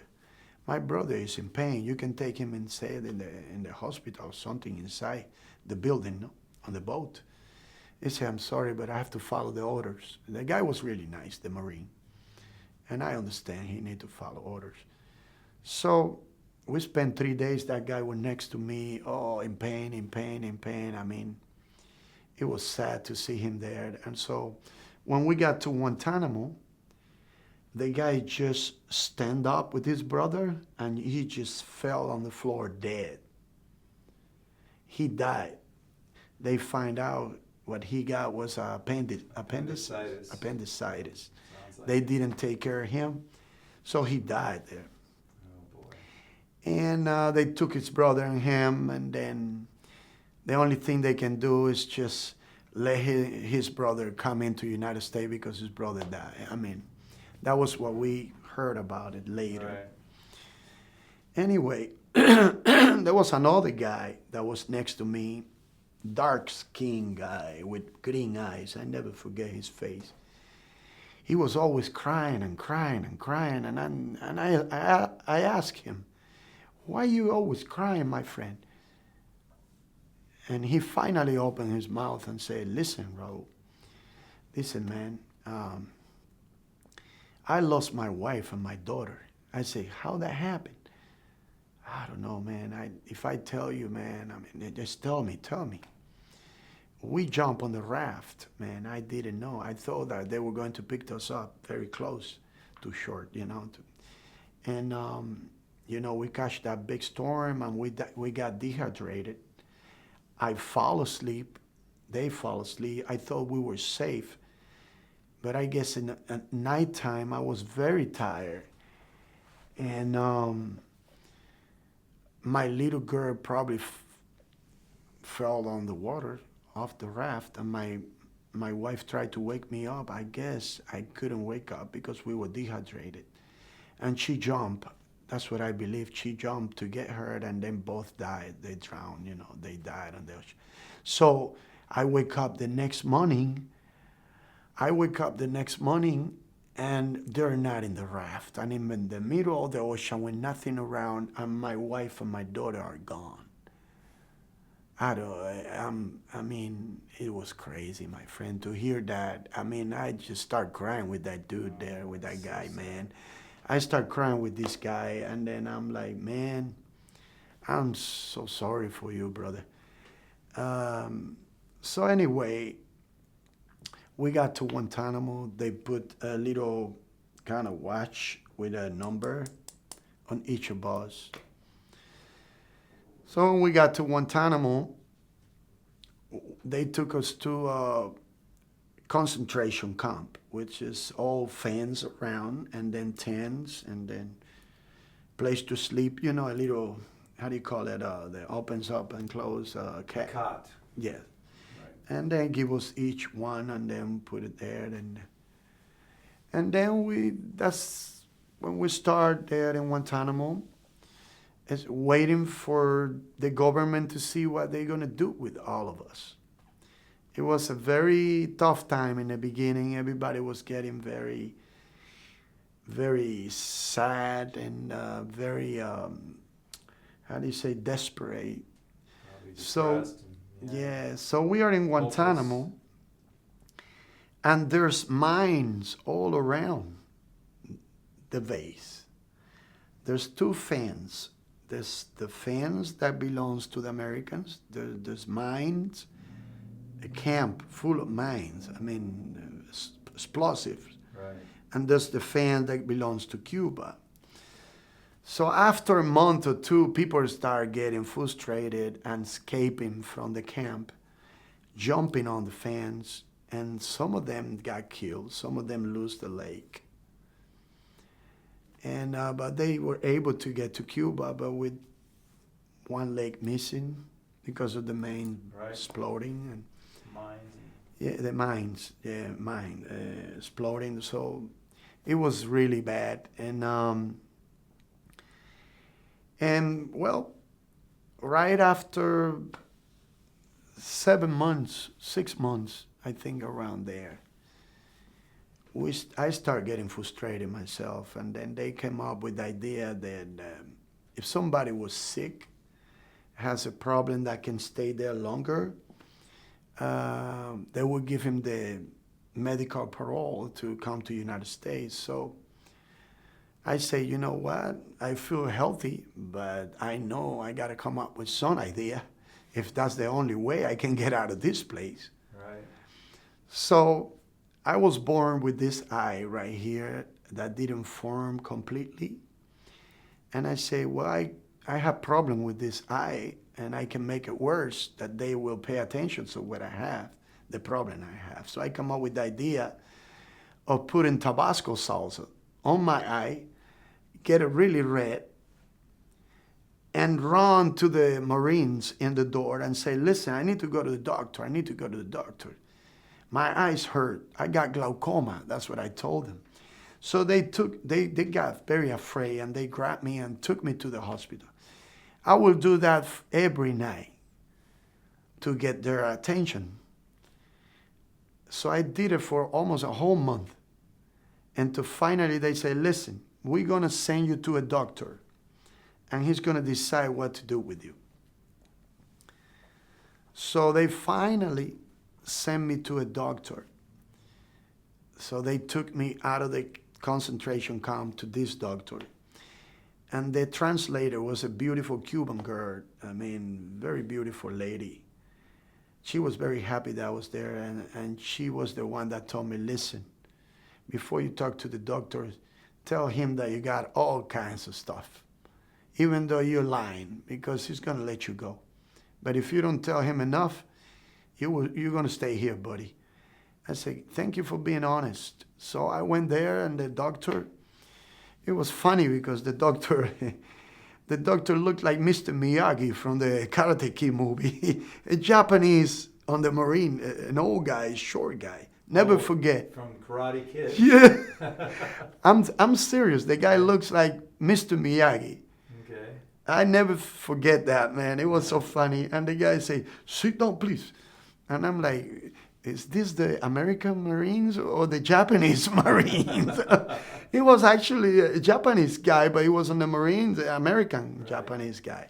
My brother is in pain. You can take him inside in the hospital or something inside the building, no? On the boat. He said, I'm sorry, but I have to follow the orders. The guy was really nice, the Marine. And I understand he need to follow orders. So we spent 3 days. That guy was next to me, oh, in pain, in pain, in pain. I mean, it was sad to see him there. And so when we got to Guantanamo, the guy just stand up with his brother, and he just fell on the floor dead. He died. They find out what he got was appendicitis. Sounds like They didn't take care of him, so he died there. Oh boy. And they took his brother and him, and then the only thing they can do is just let his brother come into the United States because his brother died. I mean, that was what we heard about it later. Right. Anyway, there was another guy that was next to me, dark-skinned guy with green eyes. I never forget his face. He was always crying and crying and crying, and I asked him, "Why are you always crying, my friend?" And he finally opened his mouth and said, "Listen, Raul, listen, man, I lost my wife and my daughter." I say, "How that happened?" "I don't know, man. If I tell you, man, I mean, just tell me. We jumped on the raft, man. I didn't know. I thought that they were going to pick us up very close to shore, you know. And, you know, we catch that big storm, and we got dehydrated. I fall asleep. They fall asleep. I thought we were safe. But I guess at nighttime, I was very tired. And my little girl probably fell on the water off the raft, and my wife tried to wake me up. I guess I couldn't wake up because we were dehydrated. And she jumped. That's what I believe. She jumped to get her, and then both died. They drowned, you know. They died on the ocean. So I wake up the next morning. And they're not in the raft. I'm in the middle of the ocean with nothing around, and my wife and my daughter are gone. I mean, it was crazy, my friend, to hear that. I mean, I just start crying with that dude there, with that guy, man. I start crying with this guy, and then I'm like, man, I'm so sorry for you, brother. So anyway, we got to Guantanamo. They put a little kind of watch with a number on each of us. So when we got to Guantanamo, they took us to a concentration camp, which is all fans around, and then tents, and then place to sleep. You know, a little, how do you call it? That opens up and closes. Cot. Yeah. Right. And then give us each one, and then put it there, and then that's when we start there in Guantanamo. Is waiting for the government to see what they're going to do with all of us. It was a very tough time in the beginning. Everybody was getting very, very sad and very, how do you say, desperate. So, yeah, so we are in Guantanamo, and there's mines all around the base. There's two fans. There's the fans that belongs to the Americans. There's mines, a camp full of mines. I mean, explosives. Right. And there's the fan that belongs to Cuba. So after a month or two, people start getting frustrated and escaping from the camp, jumping on the fans, and some of them got killed. Some of them lose the leg. And but they were able to get to Cuba, but with one leg missing because of the main exploding and Mines. exploding. So it was really bad. And well, right after 7 months, 6 months, I think around there, I started getting frustrated myself, and then they came up with the idea that if somebody was sick, has a problem that can stay there longer, they would give him the medical parole to come to United States. So I say, you know what? I feel healthy, but I know I got to come up with some idea if that's the only way I can get out of this place. Right. So I was born with this eye right here that didn't form completely. And I say, well, I have problem with this eye, and I can make it worse, that they will pay attention to what I have, the problem I have. So I come up with the idea of putting Tabasco salsa on my eye, get it really red, and run to the Marines in the door and say, listen, I need to go to the doctor. I need to go to the doctor. My eyes hurt. I got glaucoma. That's what I told them. So they got very afraid, and they grabbed me and took me to the hospital. I will do that every night to get their attention. So I did it for almost a whole month. And to finally they say, listen, we're going to send you to a doctor, and he's going to decide what to do with you. So they finally sent me to a doctor. So they took me out of the concentration camp to this doctor. And the translator was a beautiful Cuban girl. I mean, very beautiful lady. She was very happy that I was there, and she was the one that told me, listen, before you talk to the doctor, tell him that you got all kinds of stuff, even though you're lying, because he's going to let you go. But if you don't tell him enough, you're going to stay here, buddy. I said, thank you for being honest. So I went there, and the doctor, it was funny because the doctor looked like Mr. Miyagi from the Karate Kid movie. A Japanese on the Marine, an old guy, short guy. Never forget. From Karate Kid. Yeah. I'm serious. The guy looks like Mr. Miyagi. Okay. I never forget that, man. It was so funny. And the guy say, sit down, please. And I'm like, is this the American Marines or the Japanese Marines? He was actually a Japanese guy, but he was on the Marines, the American Japanese guy.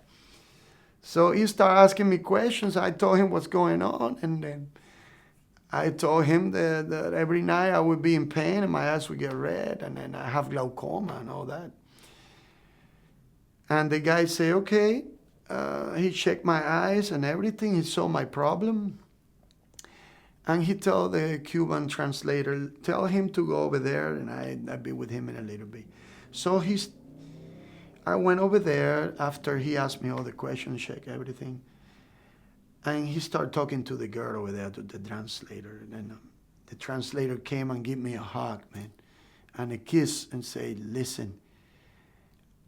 So he started asking me questions. I told him what's going on, and then I told him that every night I would be in pain and my eyes would get red, and then I have glaucoma and all that. And the guy said, okay. He checked my eyes and everything. He saw my problem. And he told the Cuban translator, tell him to go over there, and I'd be with him in a little bit. So I went over there after he asked me all the questions, checked everything. And he started talking to the girl over there, to the translator. And the translator came and gave me a hug, man, and a kiss, and said, listen,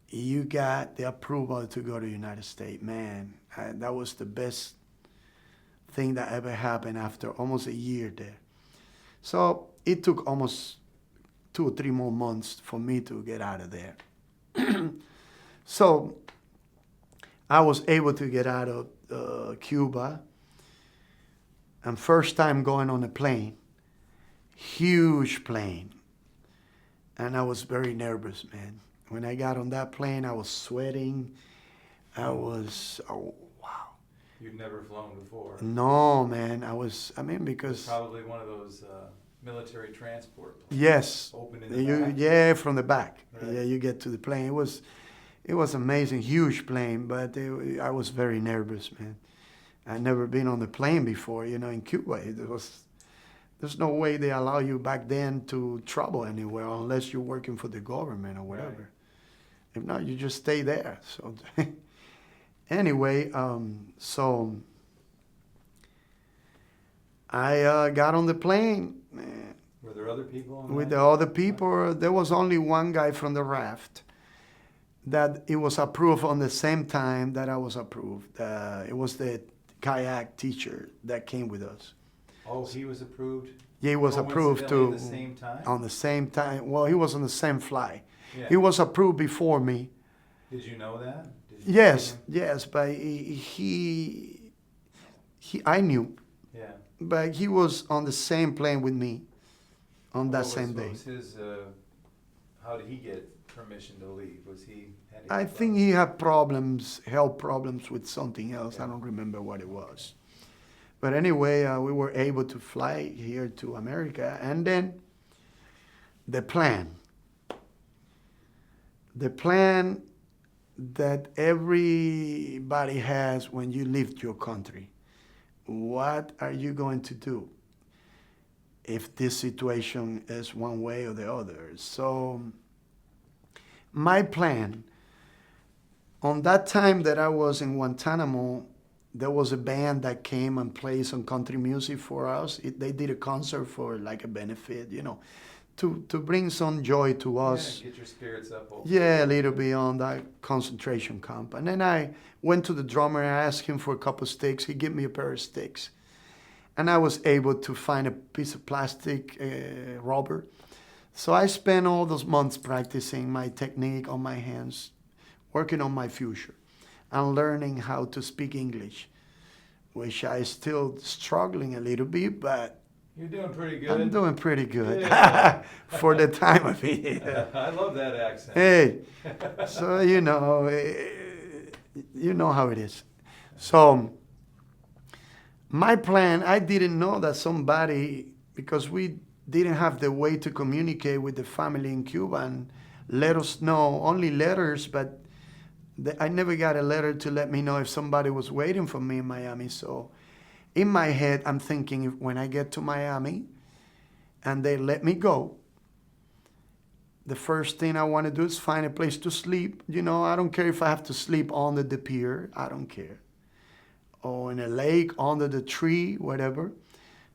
you got the approval to go to the United States. Man, that was the best thing that ever happened after almost a year there. So it took almost 2 or 3 more months for me to get out of there. So I was able to get out of Cuba, and first time going on a plane, huge plane, and I was very nervous, man. When I got on that plane, I was sweating. Oh, wow. You'd never flown before. No, man, because... Probably one of those military transport planes. Yes. Open in the back. Yeah, from the back. Right. Yeah, you get to the plane. It was amazing, huge plane, but I was very nervous, man. I'd never been on the plane before, in Cuba. There's no way they allow you back then to travel anywhere unless you're working for the government or whatever. Right. If not, you just stay there. So anyway, so I got on the plane. Were there other people on With that? the other people, there was only one guy from the raft that it was approved on the same time that I was approved. It was the kayak teacher that came with us. Oh, he was approved? Yeah, he was approved Coincidentally to at the same time? on the same time. Well, he was on the same flight. Yeah. He was approved before me. Did you know that? Did you Yes, see him? yes, but I knew, Yeah. but he was on the same plane with me on that What same day. was his, how did he get permission to leave? Was he? I think he had health problems with something else. Yeah. I don't remember what it was. But anyway, we were able to fly here to America. And then the plan that everybody has when you leave your country. What are you going to do if this situation is one way or the other? So my plan, on that time that I was in Guantanamo, there was a band that came and played some country music for us. They did a concert for like a benefit, to bring some joy to us. Yeah, get your spirits up. Yeah, a little bit on that concentration camp. And then I went to the drummer and I asked him for a couple of sticks. He gave me a pair of sticks. And I was able to find a piece of plastic rubber. So I spent all those months practicing my technique on my hands, working on my future, and learning how to speak English, which I still struggling a little bit, but you're doing pretty good. I'm doing pretty good Yeah. for the time of it. I love that accent. Hey, so you know how it is. So my plan, I didn't know that somebody, because we didn't have the way to communicate with the family in Cuba and let us know, only letters, but I never got a letter to let me know if somebody was waiting for me in Miami. So in my head, I'm thinking when I get to Miami and they let me go, the first thing I want to do is find a place to sleep. I don't care if I have to sleep under the pier. I don't care. Or in a lake, under the tree, whatever.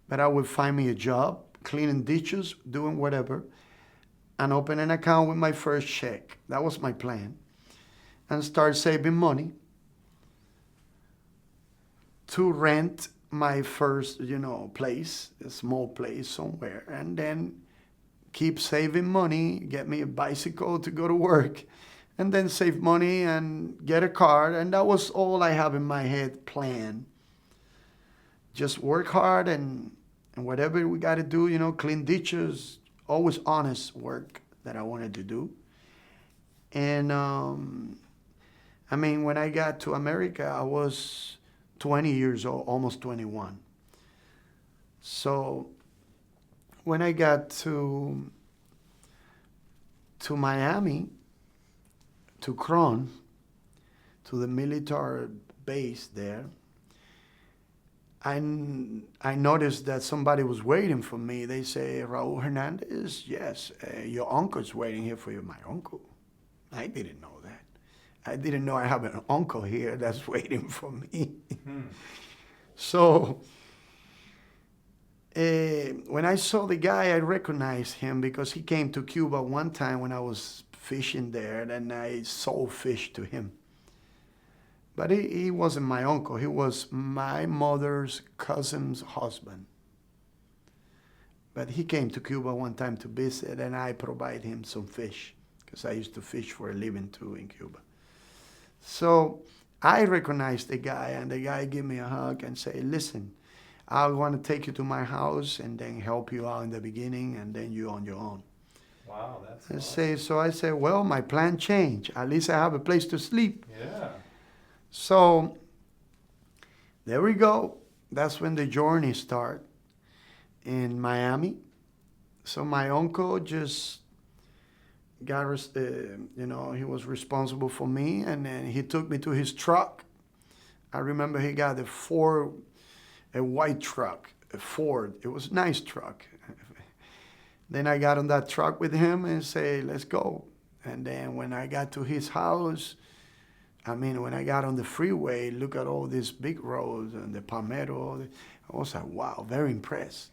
But I would find me a job, cleaning dishes, doing whatever, and open an account with my first check. That was my plan. And start saving money to rent my first, place, a small place somewhere. And then keep saving money, get me a bicycle to go to work, and then save money and get a car. And that was all I have in my head planned. Just work hard and whatever we got to do, clean dishes, always honest work that I wanted to do. And, when I got to America, I was 20 years old, almost 21. So when I got to Miami, to Cron, to the military base there, I noticed that somebody was waiting for me. They say, Raul Hernandez, yes, your uncle's waiting here for you. My uncle? I didn't know that. I didn't know I have an uncle here that's waiting for me. So when I saw the guy, I recognized him because he came to Cuba one time when I was fishing there, and I sold fish to him. But he wasn't my uncle. He was my mother's cousin's husband. But he came to Cuba one time to visit, and I provided him some fish because I used to fish for a living too in Cuba. So I recognized the guy, and the guy gave me a hug and said, listen, I want to take you to my house and then help you out in the beginning, and then you on your own. Wow, that's awesome. So I said, well, my plan changed. At least I have a place to sleep. Yeah. So there we go. That's when the journey started in Miami. So my uncle just got, he was responsible for me, and then he took me to his truck. I remember he got a white truck, a Ford. It was a nice truck. Then I got on that truck with him and say, let's go. And then when I got to his house, when I got on the freeway, look at all these big roads and the Palmetto. I was like, wow, very impressed.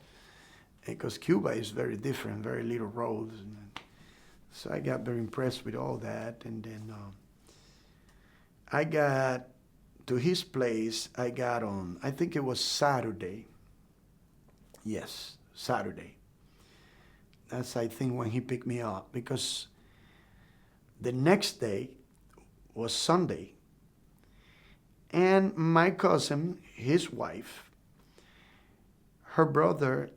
Because Cuba is very different, very little roads. So I got very impressed with all that. And then I got to his place. I got on, I think it was Saturday. Yes, Saturday. That's, I think, when he picked me up. Because the next day was Sunday. And my cousin, his wife, her brother,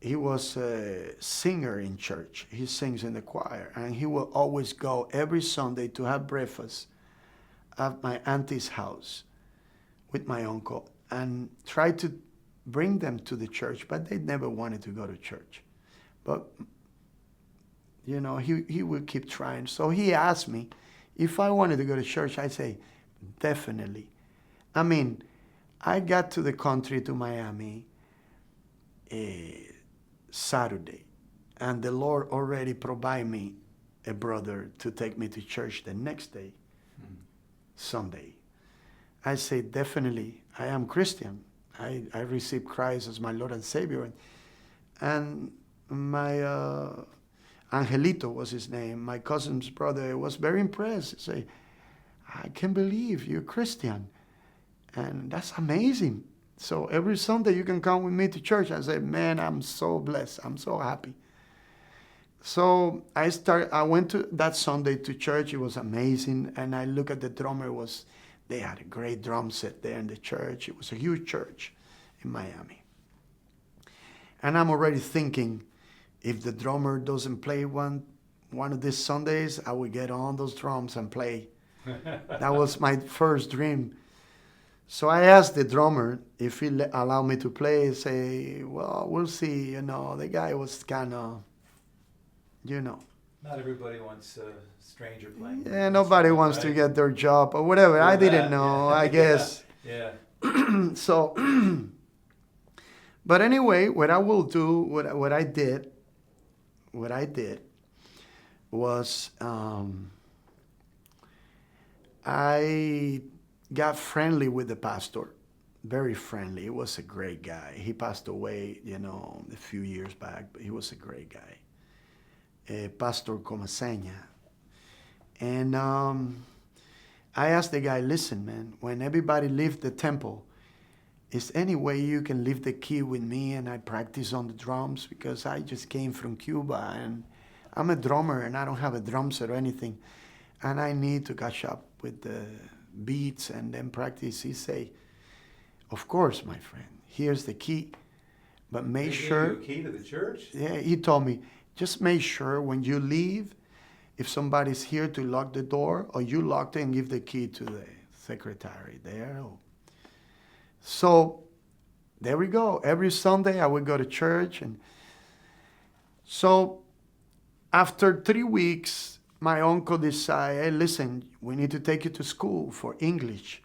he was a singer in church. He sings in the choir. And he will always go every Sunday to have breakfast at my auntie's house with my uncle. and tried to bring them to the church, but they never wanted to go to church. But, you know, he would keep trying. So he asked me if I wanted to go to church. I say, definitely. I mean, I got to the country, to Miami, Saturday, and the Lord already provided me a brother to take me to church the next day, Sunday. I say, definitely, I am Christian. I received Christ as my Lord and Savior. And my Angelito was his name, my cousin's brother, was very impressed. He said, I can't believe you're Christian. And that's amazing. So every Sunday you can come with me to church. I say, man, I'm so blessed. I'm so happy. So I went to that Sunday to church. It was amazing. And I look at the drummer. They had a great drum set there in the church. It was a huge church in Miami. And I'm already thinking, if the drummer doesn't play one of these Sundays, I will get on those drums and play. That was my first dream. So I asked the drummer if he allowed me to play. Say, well, we'll see. You know, the guy was kind of, you know. Not everybody wants a stranger playing. Yeah, nobody wants to get their job or whatever. I didn't know, I guess. Yeah. So, but anyway, what I will do, what I did was I got friendly with the pastor, very friendly. He was a great guy. He passed away, you know, a few years back, but he was a great guy, Pastor Comasena. And I asked the guy, listen, man, when everybody leaves the temple, is any way you can leave the key with me and I practice on the drums? Because I just came from Cuba and I'm a drummer and I don't have a drum set or anything. And I need to catch up with the beats and then practice. He say, of course, my friend, here's the key. But make sure. Gave you a key to the church? Yeah, he told me, just make sure when you leave, if somebody's here to lock the door, or you lock it and give the key to the secretary there. So there we go. Every Sunday I would go to church. And so after 3 weeks, my uncle decided, hey, listen, we need to take you to school for English.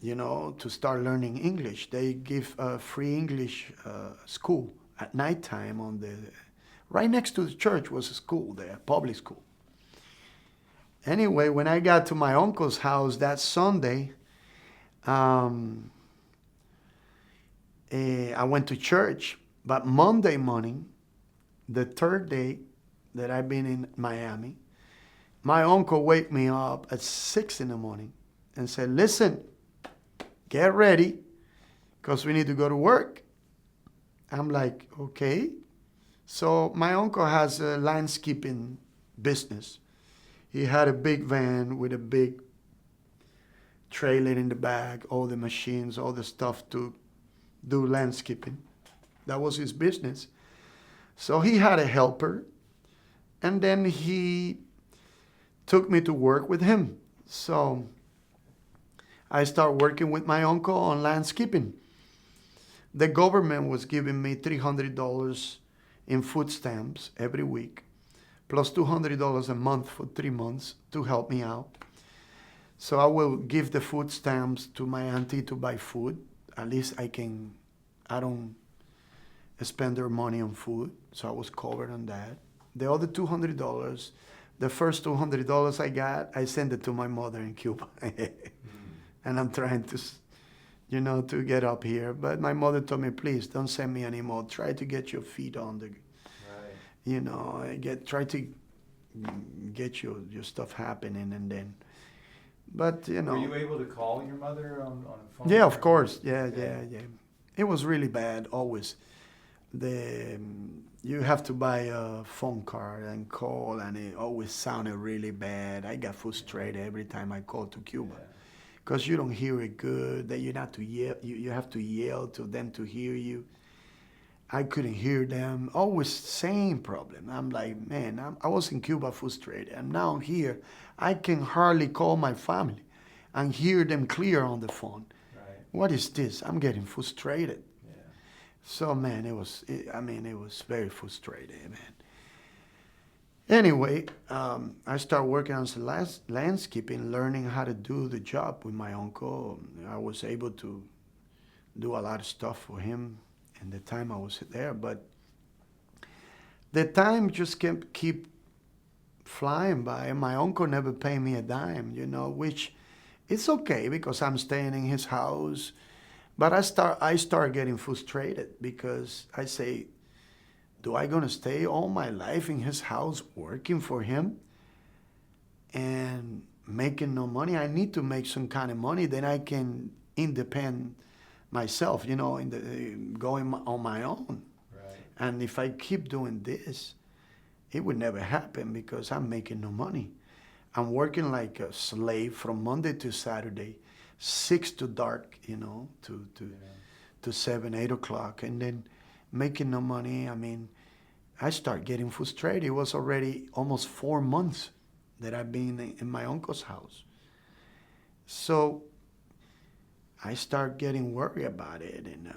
You know, to start learning English. They give a free English school at nighttime right next to the church was a school there, public school. Anyway, when I got to my uncle's house that Sunday, I went to church. But Monday morning, the third day that I've been in Miami, my uncle wake me up at 6 in the morning and said, listen, get ready because we need to go to work. I'm like, okay. So my uncle has a landscaping business. He had a big van with a big trailer in the back, all the machines, all the stuff to do landscaping. That was his business. So he had a helper, and then he took me to work with him. So I started working with my uncle on landscaping. The government was giving me $300 in food stamps every week, plus $200 a month for 3 months to help me out. So I will give the food stamps to my auntie to buy food. At least I don't spend their money on food. So I was covered on that. The other $200, the first $200 I got, I sent it to my mother in Cuba. And I'm trying to, to get up here. But my mother told me, please don't send me anymore. Try to get your feet on the, try to get your stuff happening and then. But, Were you able to call your mother on a phone? Yeah, of course. Yeah. It was really bad, always. You have to buy a phone card and call, and it always sounded really bad. I got frustrated every time I called to Cuba. Because you don't hear it good, then you have to yell. You have to yell to them to hear you. I couldn't hear them. Always same problem. I'm like, man, I was in Cuba frustrated. And now I'm here. I can hardly call my family. and hear them clear on the phone. Right. What is this? I'm getting frustrated. Yeah. So man, it was very frustrating, man. Anyway, I started working on some landscaping, learning how to do the job with my uncle. I was able to do a lot of stuff for him in the time I was there, but the time just keep flying by, and my uncle never paid me a dime, which it's okay because I'm staying in his house. But I start getting frustrated because I say, do I gonna stay all my life in his house working for him and making no money? I need to make some kind of money, then I can independent myself, going on my own. Right. And if I keep doing this, it would never happen because I'm making no money. I'm working like a slave from Monday to Saturday, 6 to dark, to 7, 8 o'clock, and then making no money. I mean, I start getting frustrated. It was already almost 4 months that I've been in my uncle's house. So I start getting worried about it. And,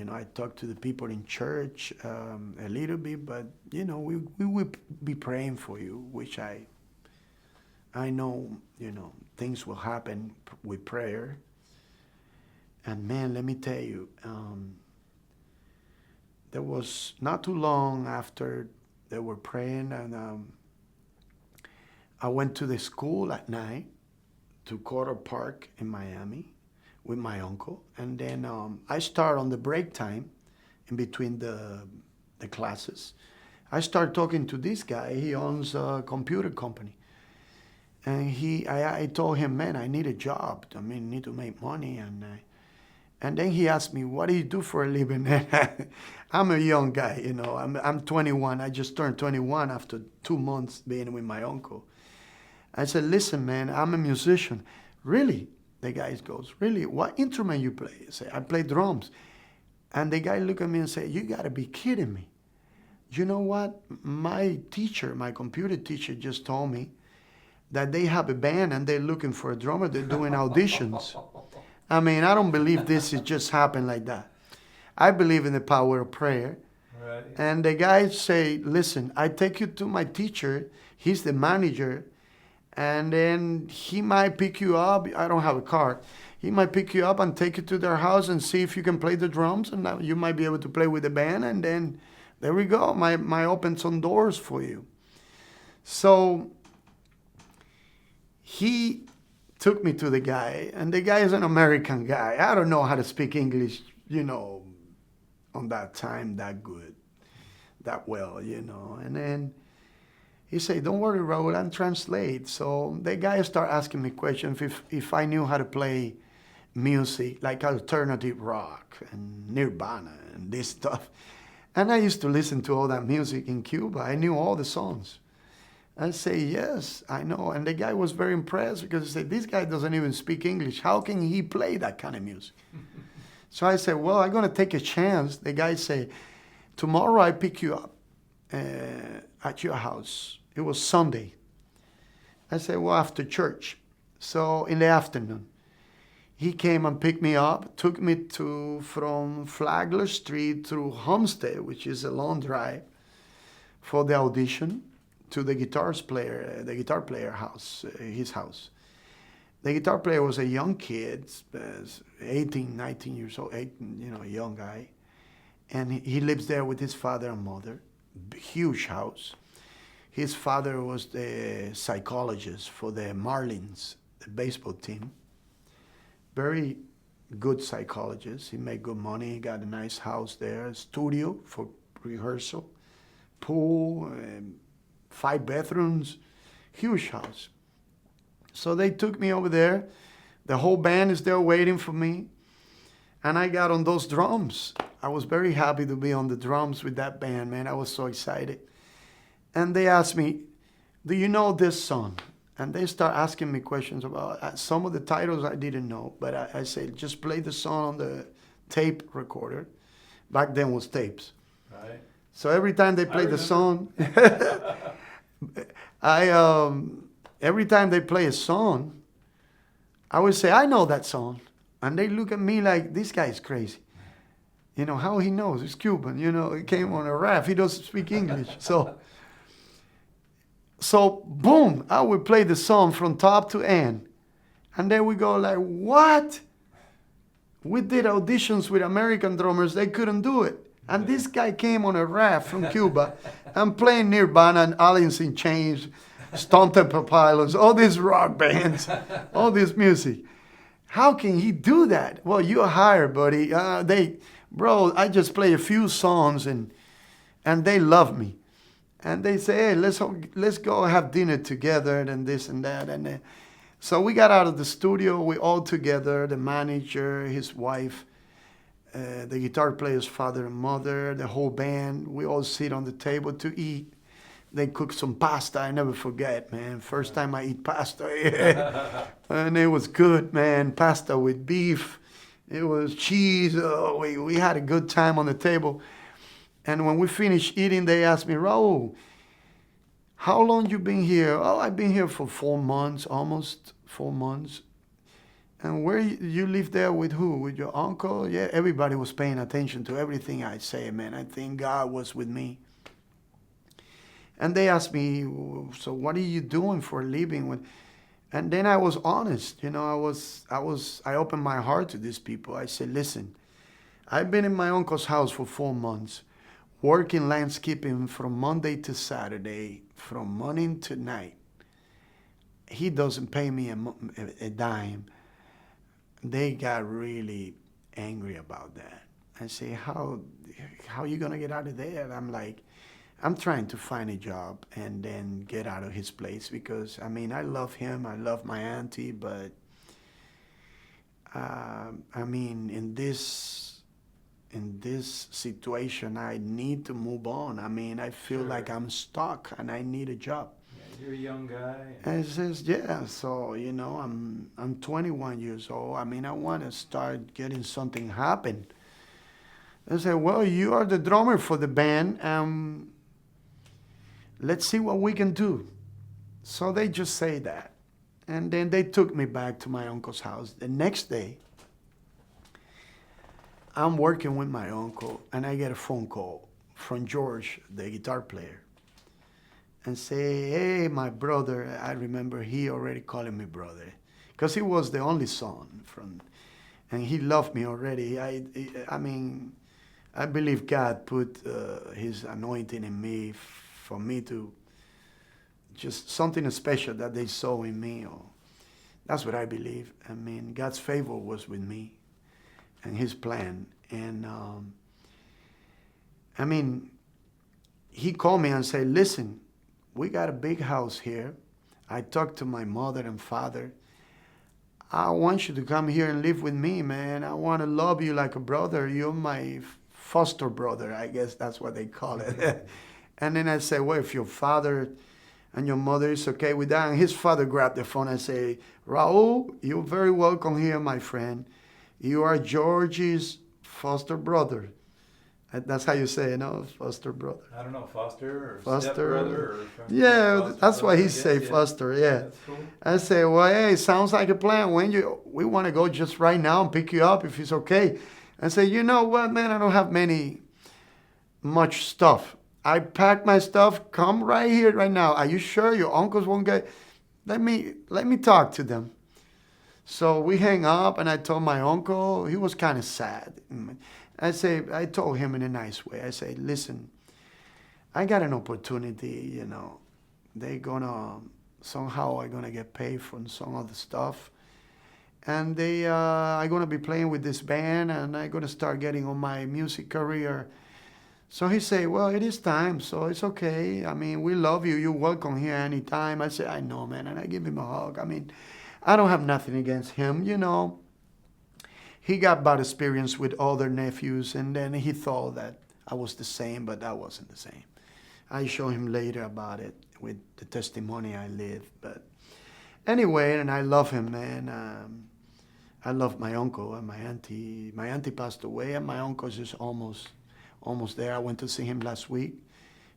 I talk to the people in church a little bit, but, we will be praying for you, which I know, things will happen with prayer. And man, let me tell you, there was not too long after they were praying, and I went to the school at night to Cotter Park in Miami with my uncle. And then I start on the break time in between the classes. I start talking to this guy. He owns a computer company. And I told him, man, I need a job. I need to make money. And then he asked me, what do you do for a living? I'm a young guy, I'm 21. I just turned 21 after 2 months being with my uncle. I said, listen, man, I'm a musician. Really? The guy goes, really? What instrument you play? I say, I play drums. And the guy looked at me and said, you got to be kidding me. You know what? My computer teacher just told me that they have a band and they're looking for a drummer. They're doing auditions. I don't believe this has just happened like that. I believe in the power of prayer. Right. And the guy say, listen, I take you to my teacher. He's the manager. And then he might pick you up. I don't have a car. He might pick you up and take you to their house and see if you can play the drums. And now you might be able to play with the band. And then there we go. My open some doors for you. So he took me to the guy. And the guy is an American guy. I don't know how to speak English, on that time that good, that well, And then he said, don't worry, Raul, I'll translate. So the guy started asking me questions if I knew how to play music, like alternative rock and Nirvana and this stuff. And I used to listen to all that music in Cuba. I knew all the songs. I say, yes, I know. And the guy was very impressed because he said, this guy doesn't even speak English. How can he play that kind of music? So I said, well, I'm going to take a chance. The guy said, tomorrow I pick you up at your house. It was Sunday. I said, well, after church. So in the afternoon, he came and picked me up, took me from Flagler Street through Homestead, which is a long drive, for the audition to the guitar player house, his house. The guitar player was a young kid, 18, 19 years old, a young guy. And he lives there with his father and mother, huge house. His father was the psychologist for the Marlins, the baseball team. Very good psychologist. He made good money. He got a nice house there, a studio for rehearsal, pool, 5 bedrooms, huge house. So they took me over there. The whole band is there waiting for me. And I got on those drums. I was very happy to be on the drums with that band, man. I was so excited. And they asked me, do you know this song? And they start asking me questions about some of the titles I didn't know. But I said, just play the song on the tape recorder. Back then was tapes. Right. So every time they play the song, every time they play a song, I would say, I know that song. And they look at me like, this guy is crazy. You know, how he knows? He's Cuban. You know, he came on a raft. He doesn't speak English. So boom, I would play the song from top to end. And then we go like, what? We did auditions with American drummers. They couldn't do it. And this guy came on a raft from Cuba and playing Nirvana and Aliens in Chains, Stone Temple Pilots, all these rock bands, all this music. How can he do that? Well, you're hired, buddy. Bro, I just play a few songs and they love me. And they say, hey, let's go have dinner together and this and that. And so we got out of the studio. We all together, the manager, his wife, the guitar player's father and mother, the whole band. We all sit on the table to eat. They cooked some pasta. I never forget, man. First time I eat pasta. And it was good, man. Pasta with beef. It was cheese. Oh, we had a good time on the table. And when we finished eating, they asked me, Raul, how long you been here? Oh, I've been here for 4 months, almost 4 months. And where you live there with who? With your uncle? Yeah, everybody was paying attention to everything I say, man. I think God was with me. And they asked me, so what are you doing for a living? And then I was honest, you know, I opened my heart to these people. I said, listen, I've been in my uncle's house for 4 months, working landscaping from Monday to Saturday, from morning to night. He doesn't pay me a dime. They got really angry about that. I say, how are you going to get out of there? And I'm like, I'm trying to find a job and then get out of his place because, I mean, I love him. I love my auntie, but, I mean, in this situation, I need to move on. I mean, I feel like I'm stuck and I need a job. You're a young guy. And it says, yeah, so, you know, I'm 21 years old. I mean, I want to start getting something happen. They said, well, you are the drummer for the band. Let's see what we can do. So they just say that. And then they took me back to my uncle's house. The next day, I'm working with my uncle, and I get a phone call from George, the guitar player, and say, hey, my brother. I remember he already calling me brother because he was the only son and he loved me already. I mean, I believe God put his anointing in me for me to just something special that they saw in me. Or that's what I believe. I mean, God's favor was with me and his plan. And I mean, he called me and said, listen, we got a big house here. I talked to my mother and father. I want you to come here and live with me, man. I want to love you like a brother. You're my foster brother, I guess that's what they call it. And then I said, well, if your father and your mother is okay with that. And his father grabbed the phone and said, Raul, you're very welcome here, my friend. You are George's foster brother. That's how you say it, no? Foster brother. I don't know, foster or Foster. stepbrother or Yeah, foster that's why brother, he say yeah. foster, yeah. That's cool. I say, well, hey, sounds like a plan. We want to go just right now and pick you up if it's okay. I say, you know what, man, I don't have much stuff. I packed my stuff, come right here right now. Are you sure your uncles won't get, let me talk to them. So we hang up and I told my uncle, he was kind of sad. I told him in a nice way. I say, listen, I got an opportunity, you know. Somehow I'm gonna get paid from some of the stuff. And I'm gonna be playing with this band and I'm gonna start getting on my music career. So he said, well, it is time, so it's okay. I mean, we love you. You're welcome here anytime. I said, I know, man. And I give him a hug. I mean, I don't have nothing against him, you know. He got bad experience with other nephews, and then he thought that I was the same, but I wasn't the same. I show him later about it with the testimony I lived. But anyway, and I love him, man. I love my uncle and my auntie. My auntie passed away, and my uncle's just almost there. I went to see him last week.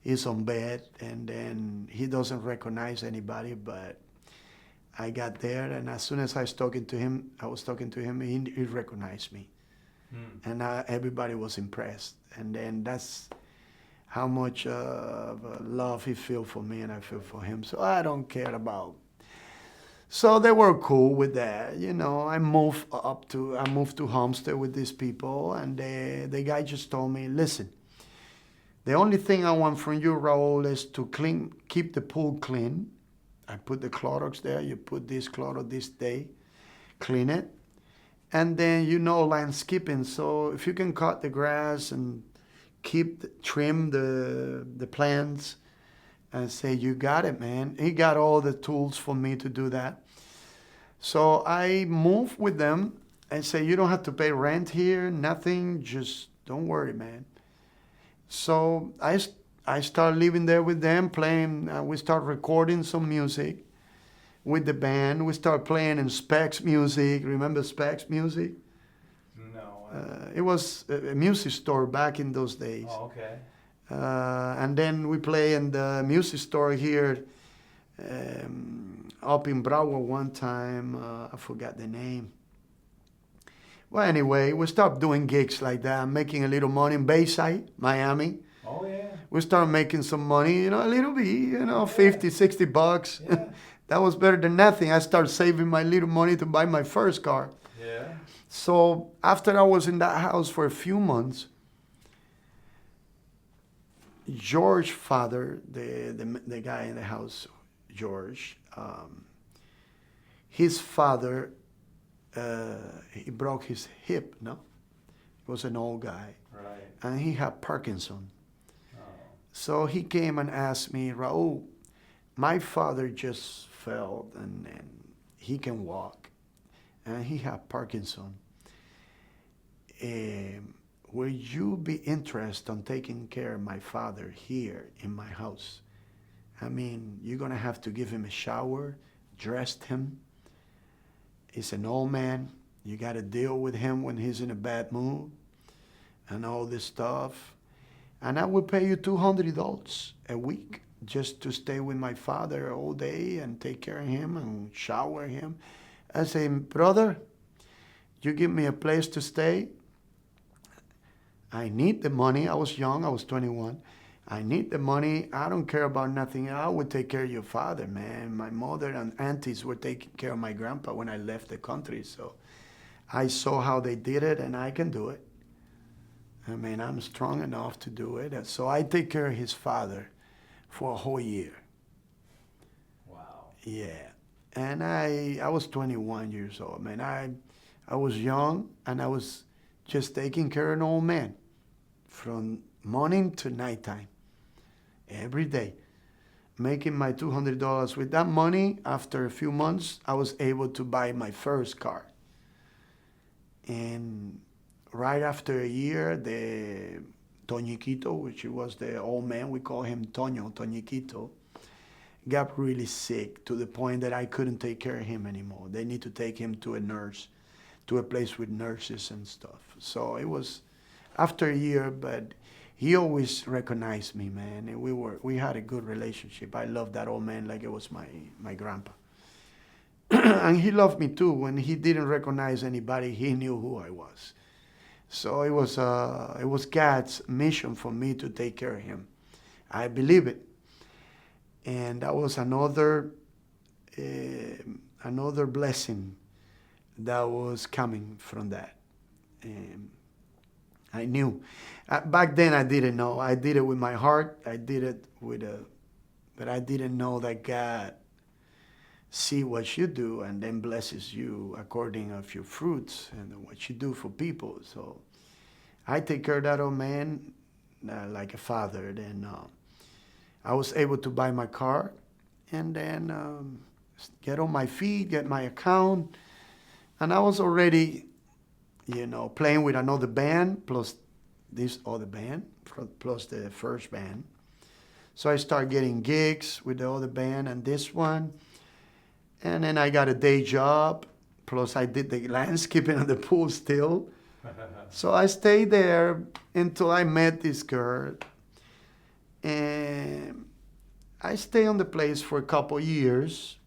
He's on bed, and then he doesn't recognize anybody, but I got there, and as soon as I was talking to him, he recognized me. And everybody was impressed. And then that's how much love he feel for me and I feel for him. So I don't care about. So they were cool with that. I moved to Homestead with these people, and the guy just told me, listen, the only thing I want from you, Raul, is to keep the pool clean. I put the Clorox there. You put this Clorox this day. Clean it. And then, landscaping. So if you can cut the grass and trim the plants, and say, you got it, man. He got all the tools for me to do that. So I moved with them and say, you don't have to pay rent here, nothing. Just don't worry, man. So I started living there with them, playing. We start recording some music with the band. We start playing in Specs Music. Remember Specs Music? No. It was a music store back in those days. Oh, okay. And then we play in the music store here up in Broward one time. I forgot the name. Well, anyway, we stopped doing gigs like that, making a little money in Bayside, Miami. Oh, yeah. We started making some money, a little bit, 50, 60 bucks. Yeah. That was better than nothing. I started saving my little money to buy my first car. Yeah. So after I was in that house for a few months, George's father, the guy in the house, George, his father, he broke his hip, no? He was an old guy. Right. And he had Parkinson. Oh. So he came and asked me, Raul, my father just fell and he can walk. And he had Parkinson. Will you be interested in taking care of my father here in my house? I mean, you're going to have to give him a shower, dress him. He's an old man. You got to deal with him when he's in a bad mood and all this stuff. And I will pay you $200 a week just to stay with my father all day and take care of him and shower him. I say, brother, you give me a place to stay. I need the money. I was young. I was 21. I need the money. I don't care about nothing. I would take care of your father, man. My mother and aunties were taking care of my grandpa when I left the country. So I saw how they did it, and I can do it. I mean, I'm strong enough to do it. So I take care of his father for a whole year. Wow. Yeah. And I was 21 years old, man. I was young, and I was just taking care of an old man from morning to nighttime, every day, making my $200. With that money, after a few months, I was able to buy my first car. And right after a year, the Toñiquito, which was the old man, we call him Toñiquito, got really sick to the point that I couldn't take care of him anymore. They need to take him to a place with nurses and stuff. So it was after a year, but he always recognized me, man. And we had a good relationship. I loved that old man like it was my grandpa. And he loved me too. When he didn't recognize anybody, he knew who I was. So it was God's mission for me to take care of him. I believe it. And that was another blessing that was coming from that. I knew. Back then I didn't know. I did it with my heart. I did it but I didn't know that God see what you do and then blesses you according of your fruits and what you do for people. So I take care of that old man like a father. Then I was able to buy my car and then get on my feet, get my account. And I was already, playing with another band, plus this other band, plus the first band. So I started getting gigs with the other band and this one. And then I got a day job, plus I did the landscaping of the pool still. So I stayed there until I met this girl. And I stayed on the place for a couple years.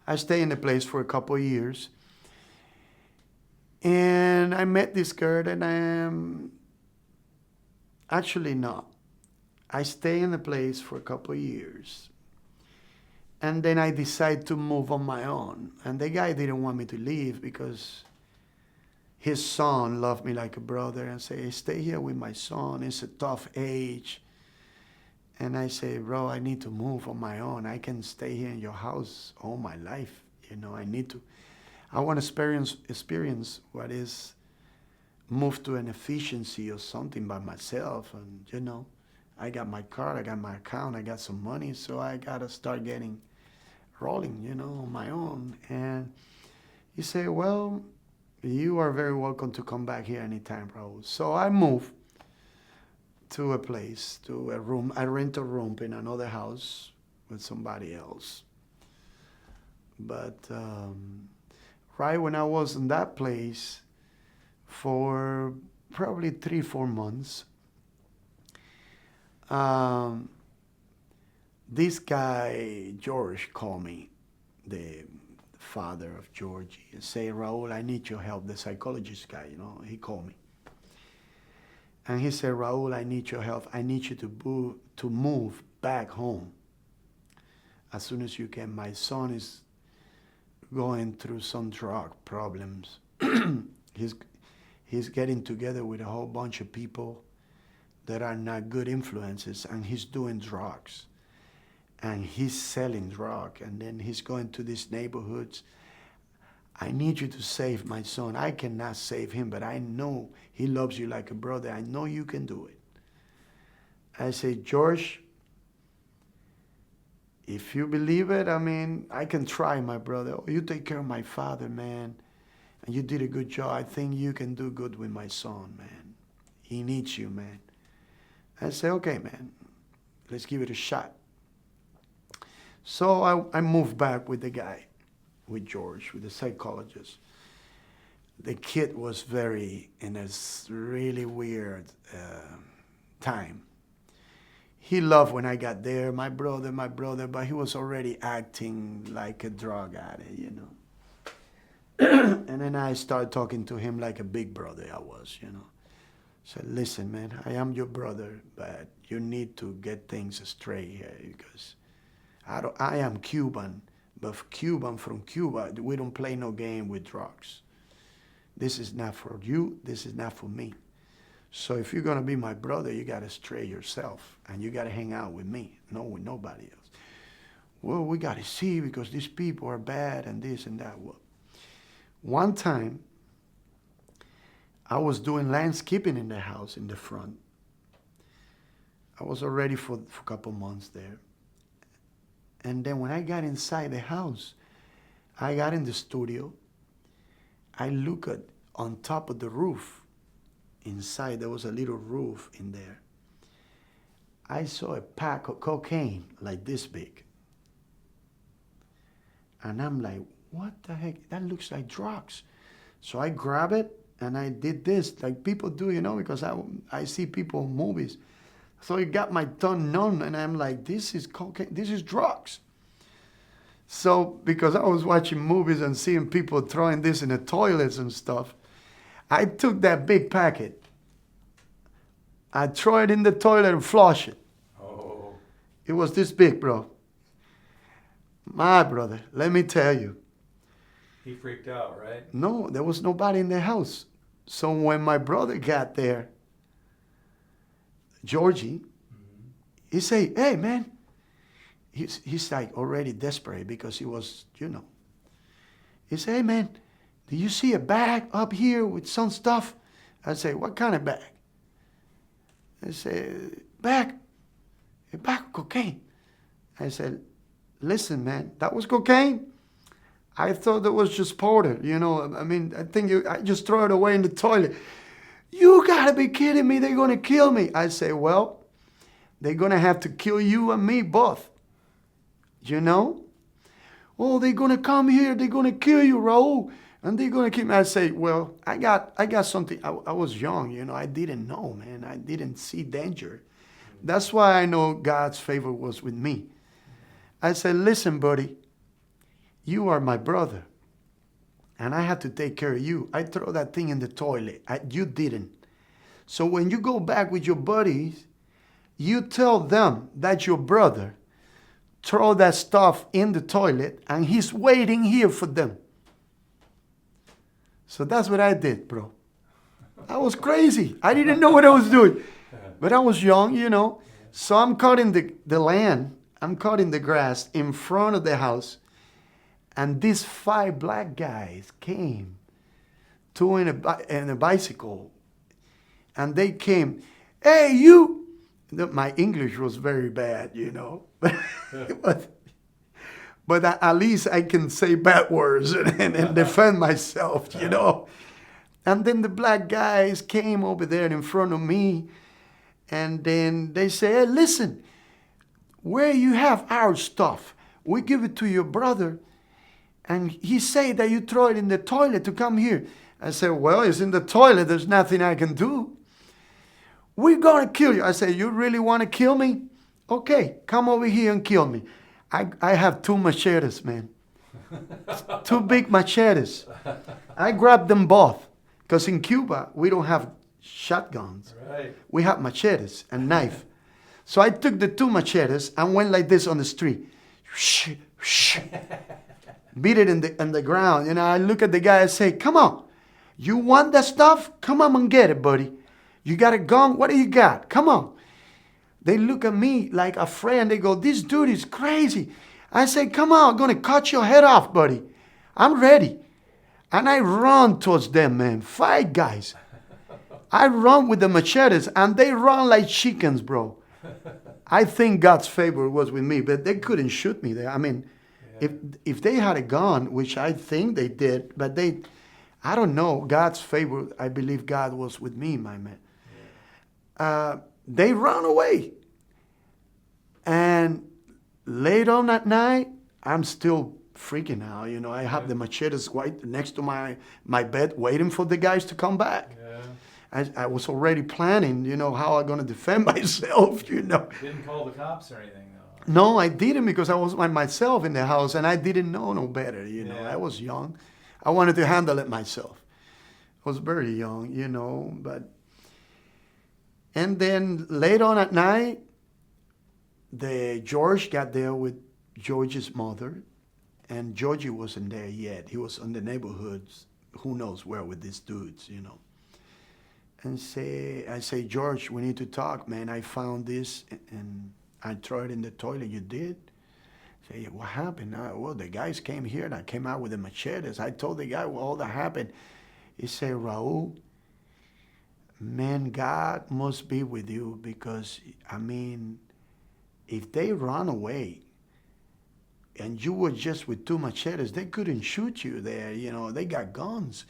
I stayed in the place for a couple of years. And I met this girl, and I am actually not. I stayed in the place for a couple of years. And then I decided to move on my own. And the guy didn't want me to leave because his son loved me like a brother and say, stay here with my son. It's a tough age. And I say, bro, I need to move on my own. I can stay here in your house all my life. You know, I want to experience what is move to an efficiency or something by myself. And, you know, I got my card, I got my account, I got some money, so I got to start getting rolling, you know, on my own. And he said, well, you are very welcome to come back here anytime, Raul. So I moved to a place, to a room. I rent a room in another house with somebody else. But right when I was in that place for probably 3-4 months, this guy, George, called me, the father of Georgie, and say, Raul, I need your help. The psychologist guy, you know, he called me. And he said, Raul, I need your help. I need you to move back home as soon as you can. My son is going through some drug problems. He's getting together with a whole bunch of people that are not good influences, and he's doing drugs. And he's selling drugs, and then he's going to these neighborhoods. I need you to save my son. I cannot save him, but I know he loves you like a brother. I know you can do it. I say, George, if you believe it, I mean, I can try, my brother. You take care of my father, man. And you did a good job. I think you can do good with my son, man. He needs you, man. I say, okay, man, let's give it a shot. So I moved back with the guy, with George, with the psychologist. The kid was in a really weird time. He loved when I got there, my brother, but he was already acting like a drug addict, you know. And then I started talking to him like a big brother I was, you know. Said, listen, man, I am your brother, but you need to get things straight here because I am Cuban, but Cuban from Cuba, we don't play no game with drugs. This is not for you, this is not for me. So if you're going to be my brother, you got to stray yourself, and you got to hang out with me, not with nobody else. Well, we got to see because these people are bad and this and that. Well, one time, I was doing landscaping in the house in the front. I was already for a couple months there. And then when I got inside the house, I got in the studio. I looked at on top of the roof. Inside, there was a little roof in there. I saw a pack of cocaine like this big. And I'm like, what the heck? That looks like drugs. So I grabbed it and I did this like people do, you know, because I see people in movies. So it got my tongue numb and I'm like, this is cocaine, this is drugs. So because I was watching movies and seeing people throwing this in the toilets and stuff, I took that big packet. I throw it in the toilet and flush it. Oh. It was this big, bro. My brother, let me tell you. He freaked out, right? No, there was nobody in the house. So when my brother got there, Georgie, he say, hey, man. He's like already desperate because he was, you know. He say, hey, man, do you see a bag up here with some stuff? I say, what kind of bag? I say, a bag of cocaine. I said, listen, man, that was cocaine? I thought that was just powder, you know. I mean, I just throw it away in the toilet. You gotta be kidding me, they're gonna kill me. I say, well, they're gonna have to kill you and me both. You know? Oh, they're gonna come here, they're gonna kill you, Raul, and they're gonna keep me. I say, well, I got something. I was young, you know, I didn't know, man. I didn't see danger. That's why I know God's favor was with me. I said, listen, buddy, you are my brother, and I had to take care of you. I throw that thing in the toilet. You didn't. So when you go back with your buddies, you tell them that your brother throw that stuff in the toilet and he's waiting here for them. So that's what I did, bro. I was crazy. I didn't know what I was doing. But I was young, you know. So I'm cutting the land. I'm cutting the grass in front of the house. And these 5 black guys came, 2 in a bicycle. And they came, hey, you. My English was very bad, you know. But at least I can say bad words and defend myself, you know. And then the black guys came over there in front of me. And then they say, hey, listen, where you have our stuff, we give it to your brother. And he said that you throw it in the toilet to come here. I said, well, it's in the toilet. There's nothing I can do. We're going to kill you. I said, you really want to kill me? Okay, come over here and kill me. I have 2 machetes, man. 2 big machetes. I grabbed them both. Because in Cuba, we don't have shotguns. Right. We have machetes and knife. So I took the 2 machetes and went like this on the street. Beat it in the ground. You know, I look at the guy and say, come on. You want that stuff? Come on and get it, buddy. You got a gun? What do you got? Come on. They look at me like a friend. They go, this dude is crazy. I say, come on, I'm going to cut your head off, buddy. I'm ready. And I run towards them, man. 5 guys. I run with the machetes, and they run like chickens, bro. I think God's favor was with me, but they couldn't shoot me there. I mean, if they had a gun, which I think they did, but I don't know. God's favor, I believe God was with me, my man. They run away. And late on at night, I'm still freaking out. You know, I have the machetes right next to my bed waiting for the guys to come back. Yeah. I was already planning, you know, how I'm going to defend myself, you know. You didn't call the cops or anything, though? No, I didn't, because I was by myself in the house and I didn't know no better, you know. I was young. I wanted to handle it myself. I was very young, you know, but... And then late on at night, George got there with George's mother, and Georgie wasn't there yet. He was in the neighborhoods, who knows where, with these dudes, you know. And I say, George, we need to talk, man. I found this, and I threw it in the toilet. You did? Say, what happened? Well, the guys came here, and I came out with the machetes. I told the guy what all that happened. He said, Raul, man, God must be with you, because, I mean, if they run away and you were just with 2 machetes, they couldn't shoot you there. You know, they got guns.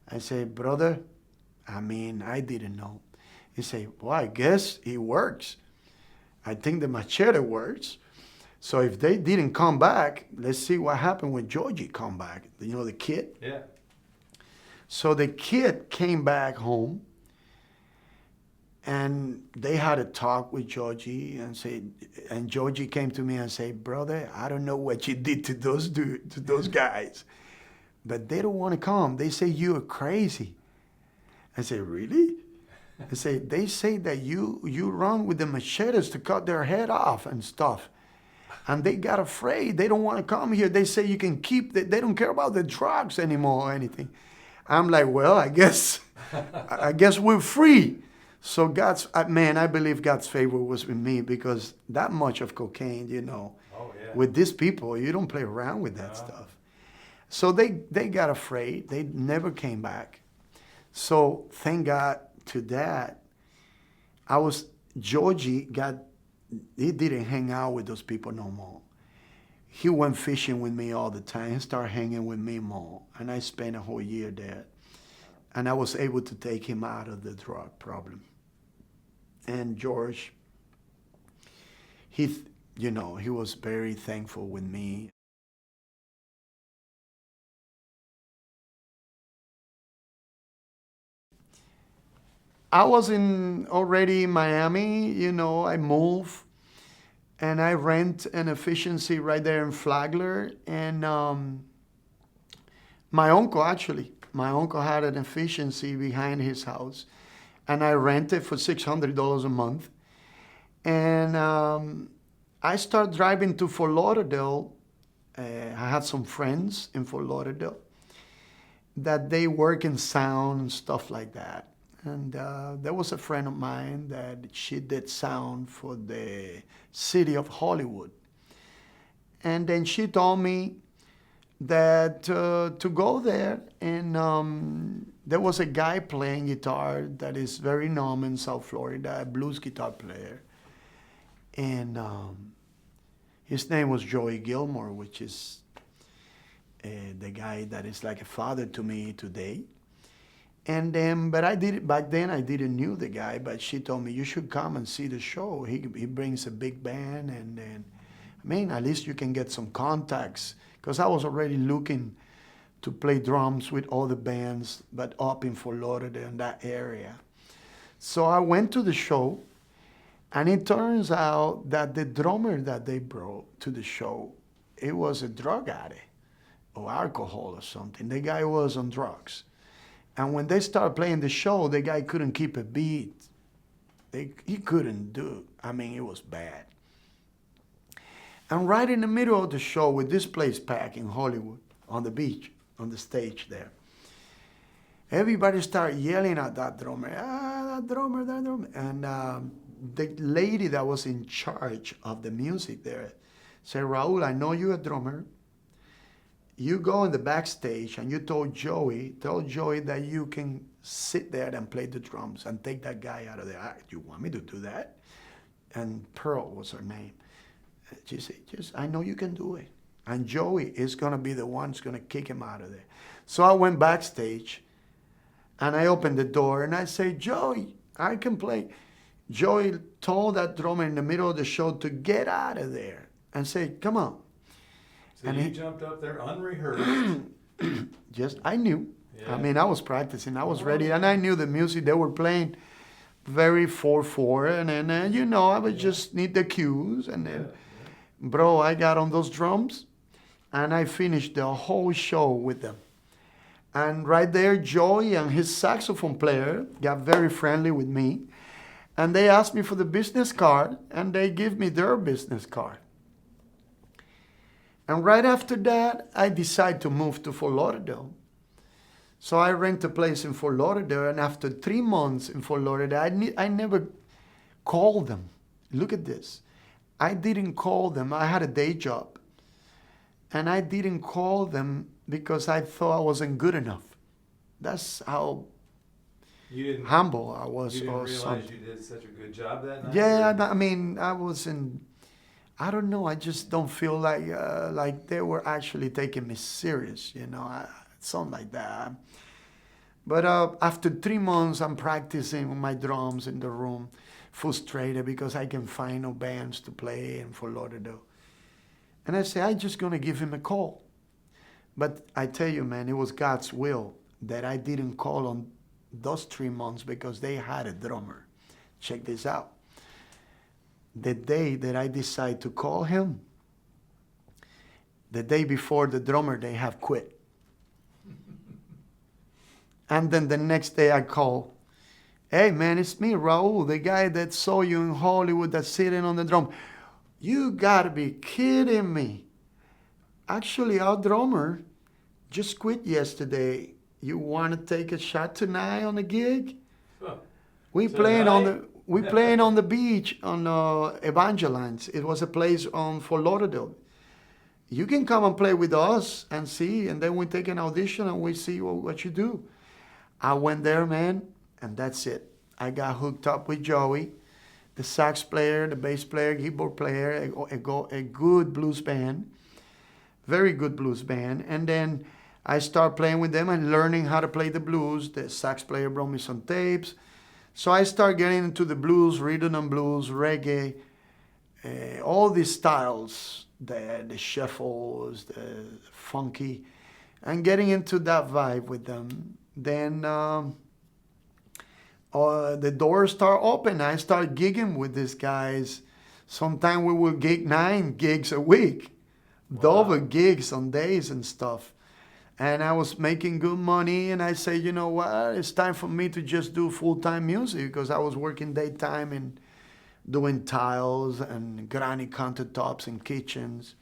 I said, brother, I mean, I didn't know. He said, well, I guess it works. I think the machete works. So if they didn't come back, let's see what happened when Georgie come back. You know, the kid? Yeah. So the kid came back home, and they had a talk with Georgie, and Georgie came to me and said, brother, I don't know what you did to those guys, but they don't want to come. They say you're crazy. I said, really? I said, they say that you run with the machetes to cut their head off and stuff. And they got afraid. They don't want to come here. They say you can keep they don't care about the drugs anymore or anything. I'm like, well, I guess we're free. So I believe God's favor was with me, because that much of cocaine, you know, with these people, you don't play around with that stuff. So they got afraid. They never came back. So thank God to that. Georgie he didn't hang out with those people no more. He went fishing with me all the time. He started hanging with me more. And I spent a whole year there. And I was able to take him out of the drug problem. And George, he was very thankful with me. I was already in Miami, you know, I moved. and I rent an efficiency right there in Flagler. And my uncle had an efficiency behind his house, and I rented for $600 a month. And I started driving to Fort Lauderdale. I had some friends in Fort Lauderdale that they work in sound and stuff like that. And there was a friend of mine that she did sound for the city of Hollywood. And then she told me that to go there, and there was a guy playing guitar that is very known in South Florida, a blues guitar player. And his name was Joey Gilmore, which is the guy that is like a father to me today. And then, but back then I didn't knew the guy, but she told me, you should come and see the show. He brings a big band, and then, I mean, at least you can get some contacts, because I was already looking to play drums with other bands, but up in Fort Lauderdale in that area. So I went to the show, and it turns out that the drummer that they brought to the show, it was a drug addict or alcohol or something. The guy was on drugs. And when they started playing the show, the guy couldn't keep a beat. He couldn't do it. I mean, it was bad. And right in the middle of the show, with this place packed in Hollywood, on the beach, on the stage there, everybody started yelling at that drummer, that drummer, that drummer. And the lady that was in charge of the music there said, Raul, I know you're a drummer. You go in the backstage and you tell Joey that you can sit there and play the drums and take that guy out of there. Do you want me to do that? And Pearl was her name. She said, I know you can do it. And Joey is going to be the one who's going to kick him out of there. So I went backstage and I opened the door and I say, Joey, I can play. Joey told that drummer in the middle of the show to get out of there and say, come on. So and he jumped up there unrehearsed. I knew. Yeah. I mean, I was practicing. I was ready. And I knew the music they were playing very 4/4. And then, I would just need the cues. And then, bro, I got on those drums. And I finished the whole show with them. And right there, Joey and his saxophone player got very friendly with me. And they asked me for the business card. And they give me their business card. And right after that, I decided to move to Fort Lauderdale. So I rent a place in Fort Lauderdale, and after 3 months in Fort Lauderdale, I never called them. Look at this. I didn't call them. I had a day job. And I didn't call them because I thought I wasn't good enough. That's how humble I was. You didn't realize you did such a good job that night? Yeah, I mean, I don't know. I just don't feel like they were actually taking me serious, something like that. But after 3 months, I'm practicing my drums in the room, frustrated because I can find no bands to play in Fort Lauderdale. And I say, I'm just going to give him a call. But I tell you, man, it was God's will that I didn't call on those 3 months because they had a drummer. Check this out. The day that I decide to call him, the day before the drummer, they have quit. And then the next day I call, hey man, it's me, Raul, the guy that saw you in Hollywood that's sitting on the drum. You gotta be kidding me. Actually, our drummer just quit yesterday. You wanna take a shot tonight on a gig? Huh. We playing on the beach on Evangelines. It was a place on Fort Lauderdale. You can come and play with us and see, and then we take an audition and we see what you do. I went there, man, and that's it. I got hooked up with Joey, the sax player, the bass player, keyboard player, a good blues band, very good blues band. And then I started playing with them and learning how to play the blues. The sax player brought me some tapes. So I started getting into the blues, rhythm and blues, reggae, all these styles, the shuffles, the funky, and getting into that vibe with them. Then the doors start open. I start gigging with these guys, Sometimes we will gig 9 gigs a week, double gigs on days and stuff. And I was making good money, and I said, you know what, it's time for me to just do full-time music, because I was working daytime and doing tiles and granite countertops in kitchens.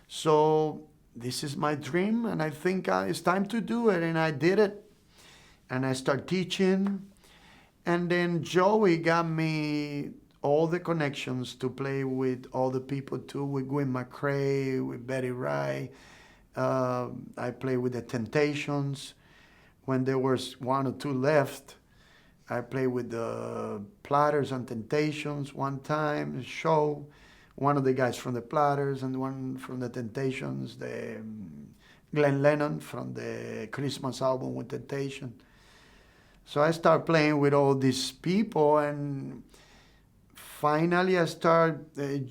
So this is my dream, and I think it's time to do it, and I did it. And I started teaching, and then Joey got me all the connections to play with all the people too, with Gwen McCrae, with Betty Wright. I played with the Temptations. When there was 1 or 2 left, I played with the Platters and Temptations one time, a show. One of the guys from the Platters and one from the Temptations, the Glenn Lennon from the Christmas album with Temptation. So I started playing with all these people, and finally I started,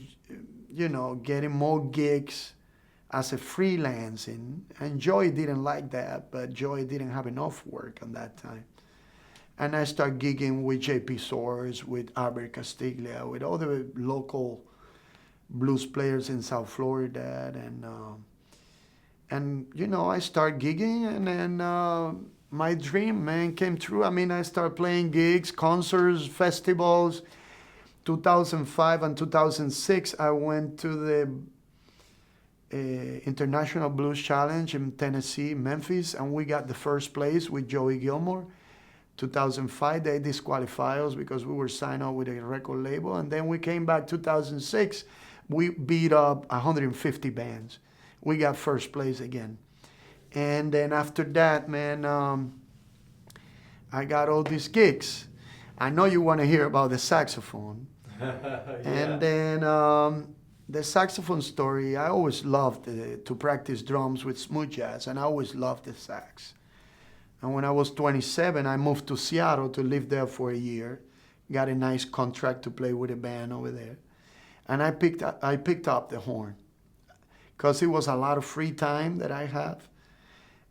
getting more gigs as a freelancing. And Joey didn't like that, but Joey didn't have enough work at that time. And I started gigging with J.P. Soares, with Albert Castiglia, with all the local blues players in South Florida. And I started gigging, and then my dream, man, came true. I mean, I started playing gigs, concerts, festivals. 2005 and 2006, I went to the International Blues Challenge in Tennessee, Memphis, and we got the first place with Joey Gilmore. 2005, they disqualified us because we were signed up with a record label. And then we came back 2006, we beat up 150 bands. We got first place again. And then after that, man, I got all these gigs. I know you want to hear about the saxophone. Yeah. And then the saxophone story, I always loved to practice drums with smooth jazz, and I always loved the sax. And when I was 27, I moved to Seattle to live there for a year. Got a nice contract to play with a band over there. And I picked up the horn because it was a lot of free time that I have.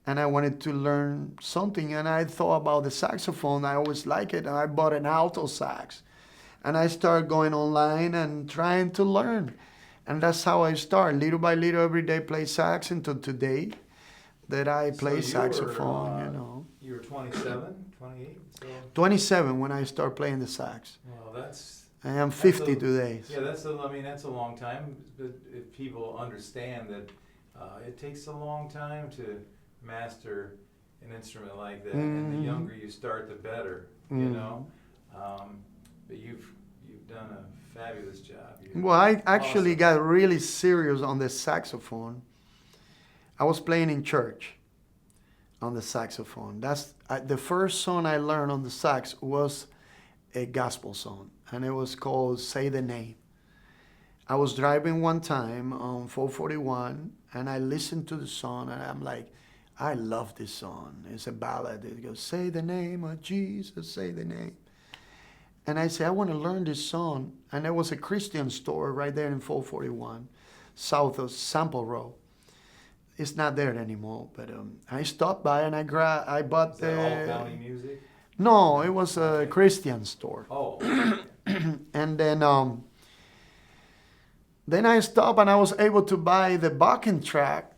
And I wanted to learn something. And I thought about the saxophone. I always like it. And I bought an alto sax. And I started going online and trying to learn. And that's how I started. Little by little, every day play sax until today that I play saxophone, You were 27, 28? So 27 when I started playing the sax. Well, that's... I am 50 today. Yeah, that's a long time. But if people understand that it takes a long time to master an instrument like that, and the younger you start, the better, you know. But you've done a fabulous job. Well, I actually got really serious on the saxophone. I was playing in church on the saxophone. That's the first song I learned on the sax was a gospel song, and it was called "Say the Name." I was driving one time on 441, and I listened to the song, and I'm like, I love this song. It's a ballad. It goes, "Say the name of Jesus, say the name." And I said, I want to learn this song. And there was a Christian store right there in 441, south of Sample Row. It's not there anymore, but I stopped by and I bought the... All County Music? No, it was a Christian store. Oh. And then I stopped and I was able to buy the backing track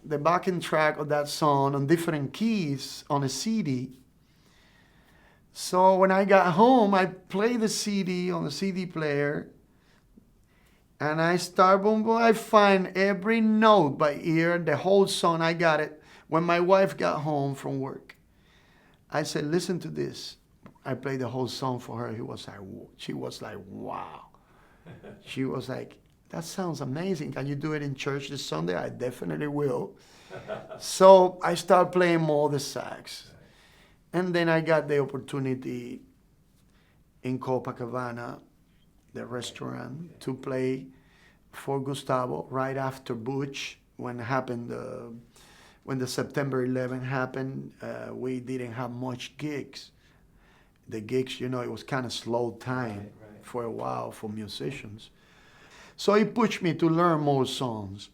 of that song on different keys on a CD. So when I got home, I played the CD on the CD player, and I start, boom, boom, I find every note by ear, the whole song, I got it. When my wife got home from work, I said, listen to this. I played the whole song for her. She was like, wow. She was like, that sounds amazing. Can you do it in church this Sunday? I definitely will. So I started playing more the sax. And then I got the opportunity in Copacabana, the restaurant, to play for Gustavo right after Butch when the September 11 happened. We didn't have much gigs. The gigs, it was kind of slow time for a while for musicians. So he pushed me to learn more songs.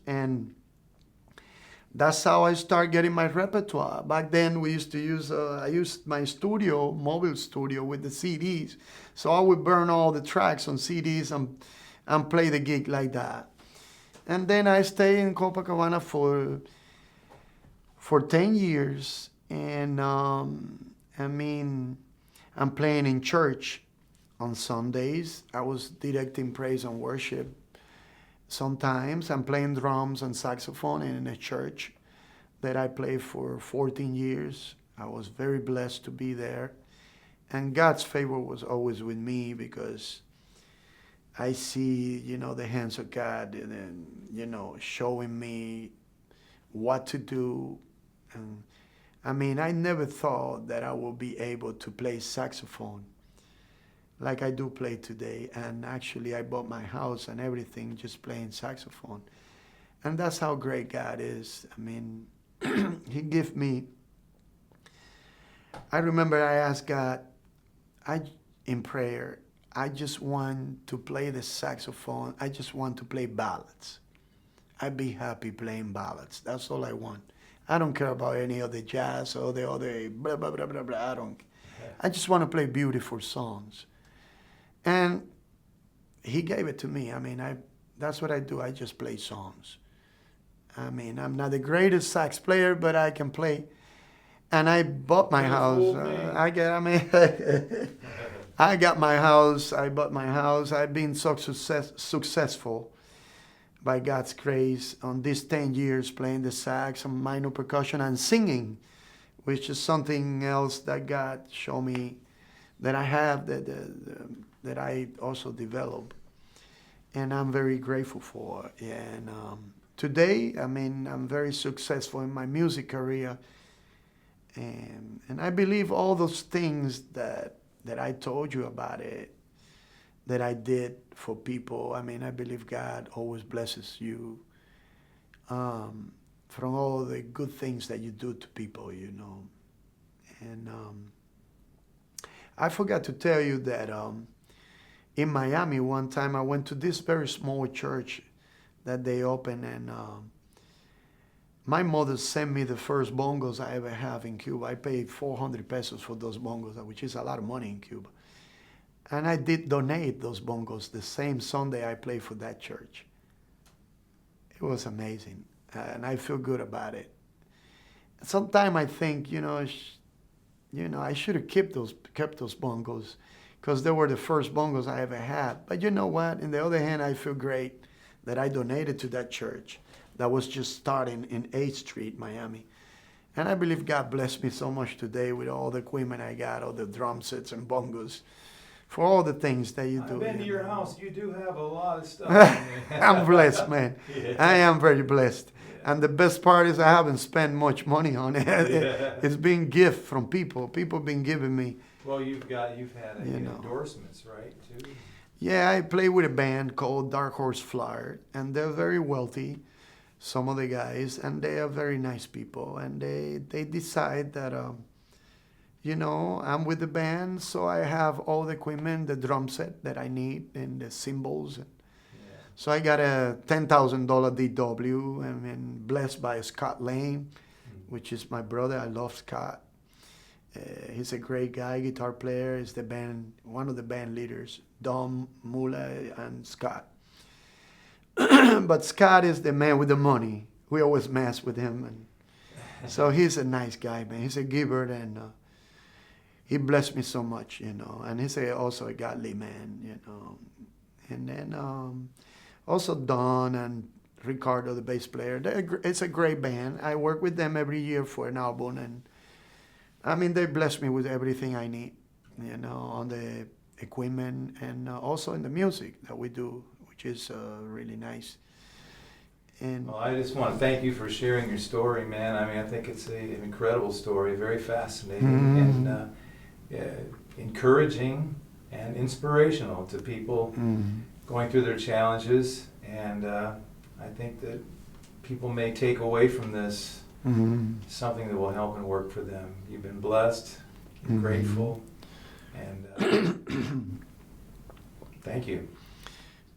And that's how I start getting my repertoire. Back then, we used to use, I used my studio, mobile studio, with the CDs. So I would burn all the tracks on CDs and play the gig like that. And then I stayed in Copacabana for 10 years. And I mean, I'm playing in church on Sundays. I was directing praise and worship. Sometimes I'm playing drums and saxophone in a church that I played for 14 years. I was very blessed to be there. And God's favor was always with me because I see, the hands of God and, showing me what to do. And I mean, I never thought that I would be able to play saxophone like I do play today. And actually, I bought my house and everything just playing saxophone. And that's how great God is. I mean, He gave me. I remember I asked God, in prayer, I just want to play the saxophone. I just want to play ballads. I'd be happy playing ballads. That's all I want. I don't care about any of the jazz or the other blah, blah, blah, blah, blah. I just want to play beautiful songs. And He gave it to me. I mean, that's what I do. I just play songs. I mean, I'm not the greatest sax player, but I can play. And I bought my house. I got my house. I bought my house. I've been so successful by God's grace on these 10 years playing the sax and minor percussion and singing, which is something else that God showed me that I have that I also developed. And I'm very grateful for. And today, I mean, I'm very successful in my music career. And I believe all those things that I told you about it, that I did for people, I mean, I believe God always blesses you from all the good things that you do to people, And I forgot to tell you that in Miami one time I went to this very small church that they opened, and my mother sent me the first bongos I ever have in Cuba. I paid 400 pesos for those bongos, which is a lot of money in Cuba. And I did donate those bongos the same Sunday I played for that church. It was amazing, and I feel good about it. Sometimes I think, I should have kept those bongos because they were the first bongos I ever had. But you know what? On the other hand, I feel great that I donated to that church that was just starting in 8th Street, Miami. And I believe God blessed me so much today with all the equipment I got, all the drum sets and bongos, for all the things that you do. I've been to your house. You do have a lot of stuff. I'm blessed, man. Yeah. I am very blessed. Yeah. And the best part is I haven't spent much money on it. Yeah. It's been gift from people. People have been giving me. Well, you've had endorsements, right, too? Yeah, I play with a band called Dark Horse Flyer, and they're very wealthy, some of the guys, and they are very nice people. And they decide that, I'm with the band, so I have all the equipment, the drum set that I need, and the cymbals. Yeah. So I got a $10,000 DW, and blessed by Scott Lane, which is my brother. I love Scott. He's a great guy, guitar player. He's one of the band leaders, Dom, Mula, and Scott. But Scott is the man with the money. We always mess with him, and so he's a nice guy, man. He's a giver, and he blessed me so much, And he's also a godly man, And then also Don and Ricardo, the bass player. It's a great band. I work with them every year for an album, and I mean, they bless me with everything I need, on the equipment and also in the music that we do, which is really nice. And well, I just want to thank you for sharing your story, man. I mean, I think it's an incredible story, very fascinating and encouraging and inspirational to people going through their challenges. And I think that people may take away from this something that will help and work for them. You've been blessed, grateful, and thank you.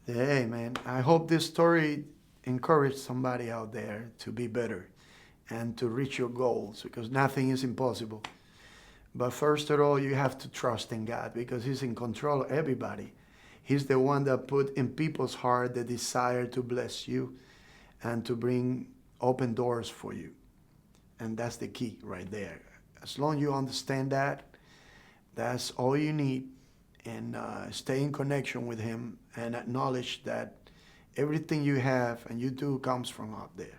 Hey, man, I hope this story encouraged somebody out there to be better and to reach your goals, because nothing is impossible. But first of all, you have to trust in God, because He's in control of everybody. He's the one that put in people's heart the desire to bless you and to bring open doors for you. And that's the key right there. As long as you understand that, that's all you need. And stay in connection with Him and acknowledge that everything you have and you do comes from up there,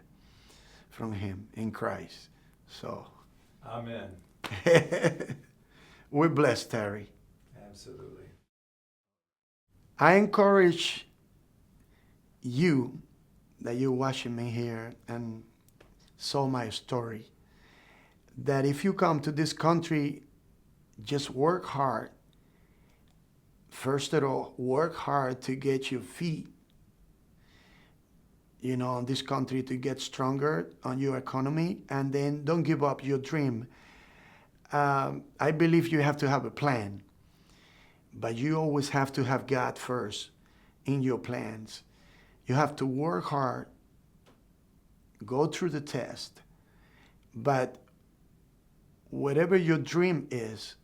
from Him in Christ. So, Amen. we're blessed, Terry. Absolutely. I encourage you that you're watching me here and saw my story, that if you come to this country, just work hard. First of all, work hard to get your feet, in this country, to get stronger on your economy, and then don't give up your dream. I believe you have to have a plan, but you always have to have God first in your plans. You have to work hard, go through the test, but whatever your dream is,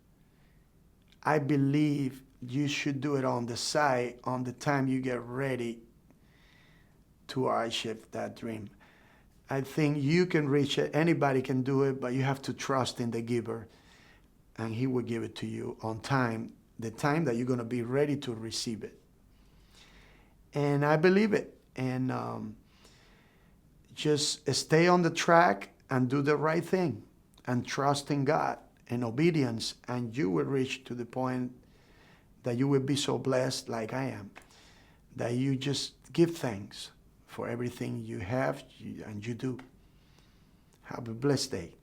I believe you should do it on the side, on the time you get ready to achieve that dream. I think you can reach it. Anybody can do it, but you have to trust in the giver, and He will give it to you on time, the time that you're going to be ready to receive it. And I believe it. And just stay on the track and do the right thing and trust in God and obedience, and you will reach to the point that you will be so blessed like I am, that you just give thanks for everything you have and you do. Have a blessed day.